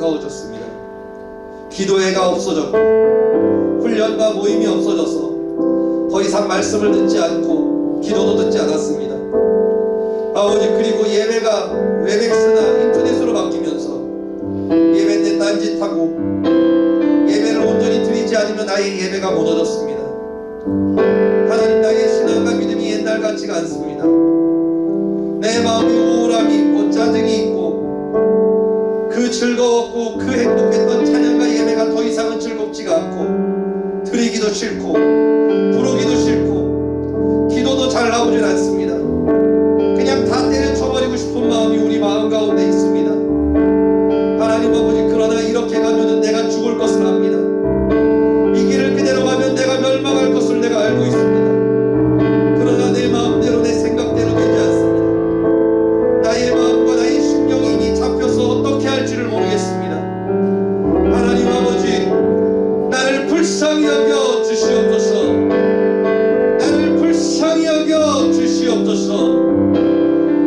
안타까워졌습니다. 기도회가 없어졌고 훈련과 모임이 없어져서 더 이상 말씀을 듣지 않고 기도도 듣지 않았습니다. 아버지, 그리고 예배가 웹엑스나 인터넷으로 바뀌면서 예배 때 딴짓하고 예배를 온전히 드리지 않으면 나의 예배가 무너졌습니다. 하나님, 나의 신앙과 믿음이 옛날 같지가 않습니다. 내 마음이 우울함이 있고 짜증이 있고 그 즐거웠고 그 행복했던 찬양과 예배가 더 이상은 즐겁지가 않고 드리기도 싫고 부르기도 싫고 기도도 잘 나오질 않습니다. 그냥 다 때려쳐버리고 싶은 마음이 우리 마음 가운데 있습니다. 하나님 아버지, 그러나 이렇게 가면은 내가 죽을 것을 압니다. 이 길을 그대로 가면 내가 멸망할 것을 내가 알고 있습니다. 그러나 내 마음대로 내 생각대로 되지 않습니다. 나의 마음과 나의 심령이 이미 잡혀서 어떻게 할지를 모르겠습니다. 하나님 아버지, 나를 불쌍히 여겨 주시옵소서. 나를 불쌍히 여겨 주시옵소서.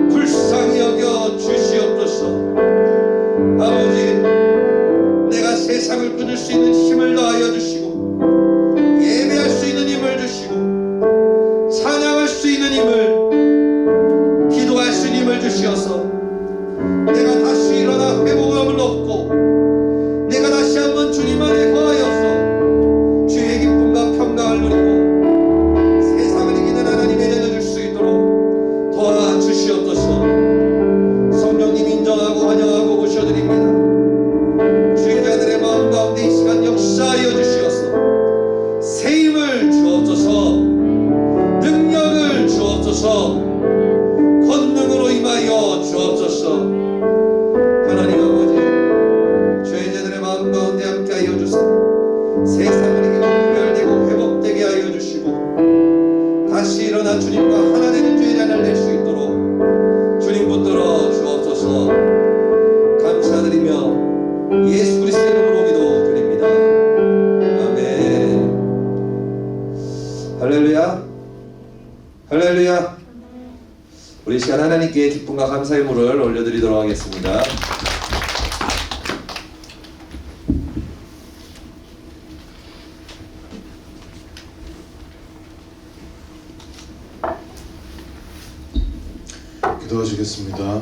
불쌍히 여겨 주시옵소서. 아버지, 내가 세상을 끊을 수 있는 힘을 더하여 주시고 예배할 수 있는 힘을 주시고 찬양할 수 있는 힘을, 기도할 수 있는 힘을 주시어서 내가 다시 일어나 회복함을 얻고 내가 다시 한번 주님 안에 거하여서 주의 기쁨과 평강을 누리고 세상을 이기는 하나님의 자녀 될 수 있도록 도와주시옵소서. 성령님 인정하고 환영하고 모셔드립니다. 주의 자들의 마음 가운데 이 시간 역사하여 주시어서 새 힘을 주옵소서. 능력을 주옵소서. 권능으로 임하여 주옵소서. 하나님 아버지, 주의 자들의 마음 가운데 함께하여 주사 세상을 이기고 구별되고 회복되게 하여 주시고 다시 일어나 주님과 하나 되는 주의 자를 낼 수 있도록 주님 붙들어 주옵소서. 감사드리며 예수 그리스도의 이름으로 기도드립니다. 아멘. 할렐루야, 할렐루야. 우리 시간 하나님께 기쁨과 감사의 물을 올려드리도록 하겠습니다. 기도하시겠습니다.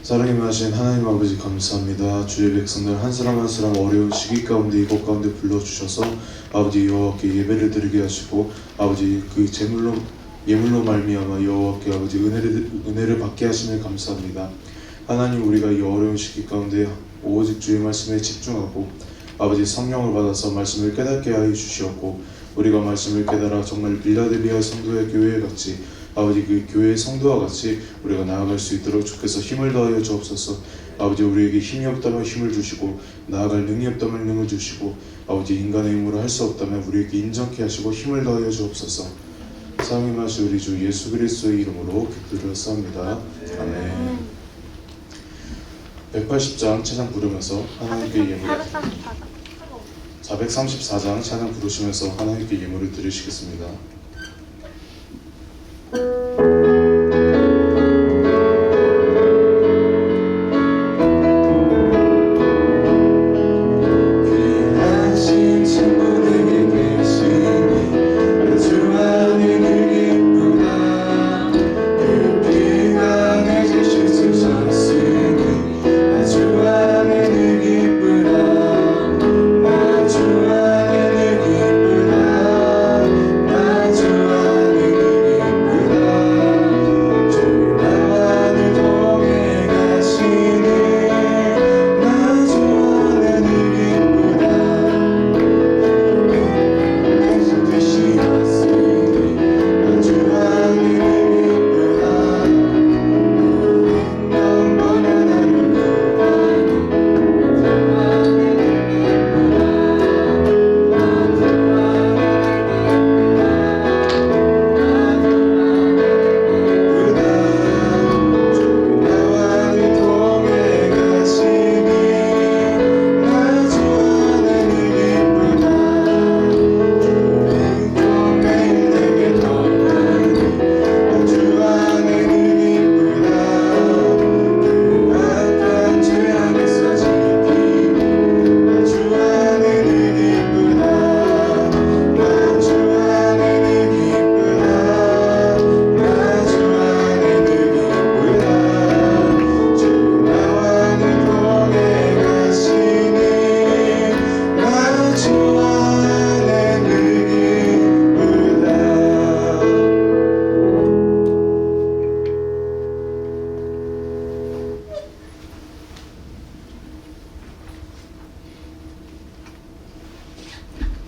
사랑이 많으신 하나님 아버지, 감사합니다. 주의 백성들 한 사람 한 사람 어려운 시기 가운데 이곳 가운데 불러주셔서 아버지 여호와께 예배를 드리게 하시고 아버지 그 예물로 말미암아 여호와께 아버지 은혜를 받게 하시니 감사합니다. 하나님, 우리가 이 어려운 시기 가운데 오직 주의 말씀에 집중하고 아버지 성령을 받아서 말씀을 깨닫게 하여 주시옵고 우리가 말씀을 깨달아 정말 빌라델비아 성도의 교회 같이 아버지 그 교회의 성도와 같이 우리가 나아갈 수 있도록 주께서 힘을 더하여 주옵소서. 아버지, 우리에게 힘이 없다면 힘을 주시고 나아갈 능이 없다면 능을 주시고 아버지 인간의 힘으로 할 수 없다면 우리에게 인정케 하시고 힘을 더하여 주옵소서. 사랑이 마시 우리 주 예수 그리스도의 이름으로 기도드렸사옵니다. 아멘. 180장 찬양 부르면서 하나님께 예물 434장 찬양 부르시면서 하나님께 예물을 드리시겠습니다. 주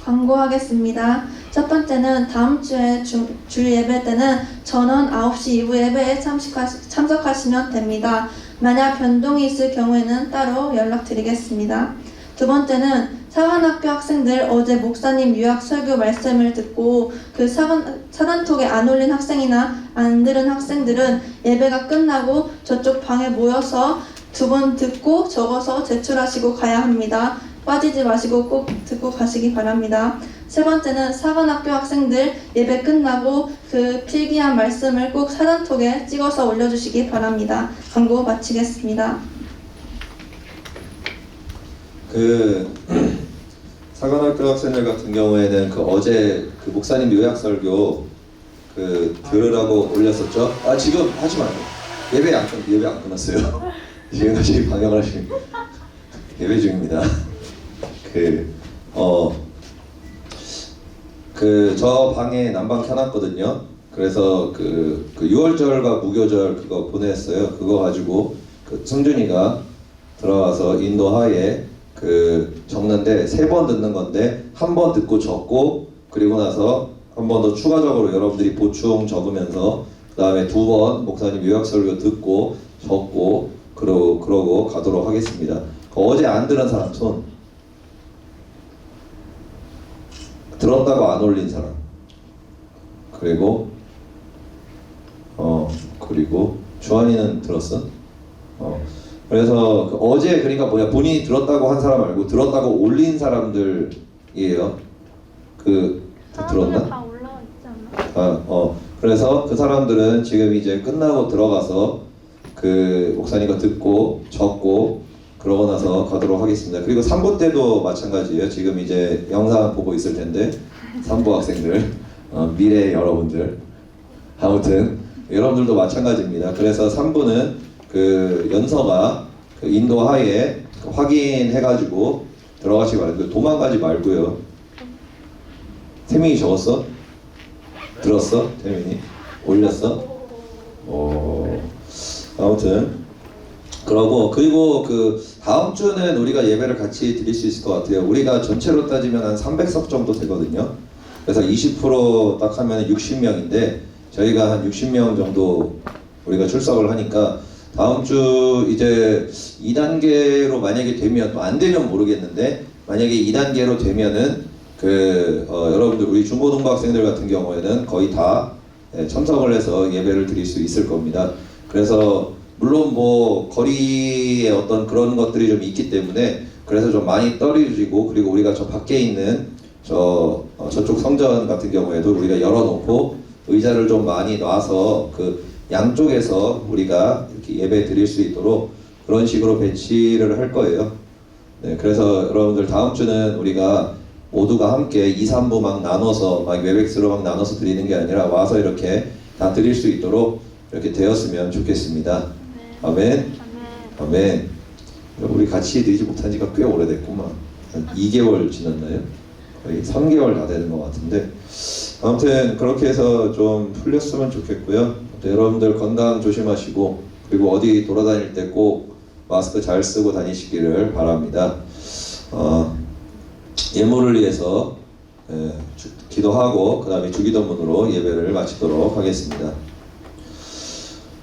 광고하겠습니다. 첫 번째는 다음 주에 주 예배 때는 전원 9시 이후 예배에 참석하시면 됩니다. 만약 변동이 있을 경우에는 따로 연락드리겠습니다. 두 번째는 사관학교 학생들 어제 목사님 유학 설교 말씀을 듣고 그 사단톡에 안 올린 학생이나 안 들은 학생들은 예배가 끝나고 저쪽 방에 모여서 2번 듣고 적어서 제출하시고 가야 합니다. 빠지지 마시고 꼭 듣고 가시기 바랍니다. 세 번째는 사관학교 학생들 예배 끝나고 그 필기한 말씀을 꼭 사단톡에 찍어서 올려주시기 바랍니다. 광고 마치겠습니다. 사관학교 학생들 같은 경우에는 어제 목사님 요약 설교 들으라고 올렸었죠. 지금 하지 마요. 예배 안 끝났어요. 지금 다시 방영을 하시는 예배 중입니다. 저 방에 난방 켜놨거든요. 그래서 6월절과 무교절 그거 보냈어요. 그거 가지고 승준이가 들어와서 인도하에 적는데 3번 듣는 건데 1번 듣고 적고 그리고 나서 한 번 더 추가적으로 여러분들이 보충 적으면서 그 다음에 2번 목사님 요약 설교 듣고 적고 그러고 가도록 하겠습니다. 어제 안 들은 사람 손. 들었다고 안 올린 사람. 그리고 주한이는 들었어? 그래서 어제 그러니까 본인이 들었다고 한 사람 말고 들었다고 올린 사람들이에요. 들었나? 다 올라와 있지 않나? 그래서 그 사람들은 지금 이제 끝나고 들어가서 목사님과 듣고 적고 그러고 나서 가도록 하겠습니다. 그리고 3부 때도 마찬가지예요. 지금 이제 영상 보고 있을 텐데 3부 학생들, 미래 여러분들, 아무튼 여러분들도 마찬가지입니다. 그래서 3부는 연서가 인도하에 확인해가지고 들어가시기 바랍니다. 도망가지 말고요. 태민이 적었어? 들었어? 태민이? 올렸어? 아무튼 그리고 다음 주는 우리가 예배를 같이 드릴 수 있을 것 같아요. 우리가 전체로 따지면 한 300석 정도 되거든요. 그래서 20% 딱 하면 60명인데 저희가 한 60명 정도 우리가 출석을 하니까 다음 주 이제 2단계로 만약에 되면 또 안 되면 모르겠는데 만약에 2단계로 되면은 여러분들 우리 중고등부 학생들 같은 경우에는 거의 다 참석을 해서 예배를 드릴 수 있을 겁니다. 그래서 물론 거리에 어떤 그런 것들이 좀 있기 때문에 그래서 좀 많이 떨어지고 그리고 우리가 저 밖에 있는 저쪽 성전 같은 경우에도 우리가 열어놓고 의자를 좀 많이 놔서 양쪽에서 우리가 이렇게 예배 드릴 수 있도록 그런 식으로 배치를 할 거예요. 네, 그래서 여러분들 다음 주는 우리가 모두가 함께 2, 3부 막 나눠서 웨벡스로 막 나눠서 드리는 게 아니라 와서 이렇게 다 드릴 수 있도록 이렇게 되었으면 좋겠습니다. 아멘. 아멘. 우리 같이 드리지 못한 지가 꽤 오래됐구만. 한 2개월 지났나요? 거의 3개월 다 되는 것 같은데 아무튼 그렇게 해서 좀 풀렸으면 좋겠고요. 여러분들 건강 조심하시고 그리고 어디 돌아다닐 때 꼭 마스크 잘 쓰고 다니시기를 바랍니다. 예물을 위해서 기도하고 그 다음에 주기도문으로 예배를 마치도록 하겠습니다.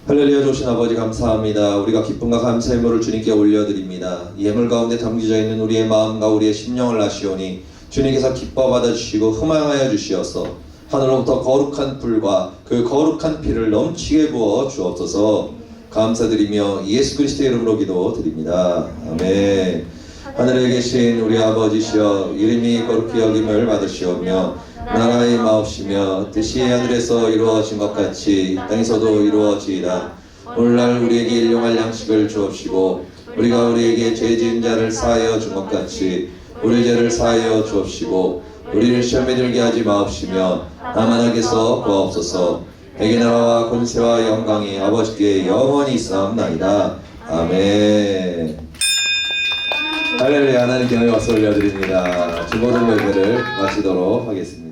할렐루야. 좋으신 아버지 감사합니다. 우리가 기쁨과 감사의 예물을 주님께 올려드립니다. 예물 가운데 담겨져 있는 우리의 마음과 우리의 심령을 아시오니 주님께서 기뻐 받아주시고 흠양하여 주시어서 하늘로부터 거룩한 불과 그 거룩한 피를 넘치게 부어 주옵소서. 감사드리며 예수 그리스도의 이름으로 기도드립니다. 아멘. 하늘에 계신 우리 아버지시여 이름이 거룩히 여김을 받으시오며 나라의 마옵시며 뜻이 하늘에서 이루어진 것 같이 땅에서도 이루어지이다. 오늘날 우리에게 일용할 양식을 주옵시고 우리가 우리에게 죄 지은 자를 사하여 준 것 같이 우리 죄를 사하여 주옵시고 우리를 시험에 들게 하지 마옵시며 다만 악에서 구하옵소서. 대개 나라와 권세와 영광이 아버지께 영원히 있사옵나이다. 아멘. 할렐루야. 하나님께 영광을 올려드립니다. 중고등 예배를 마치도록 하겠습니다.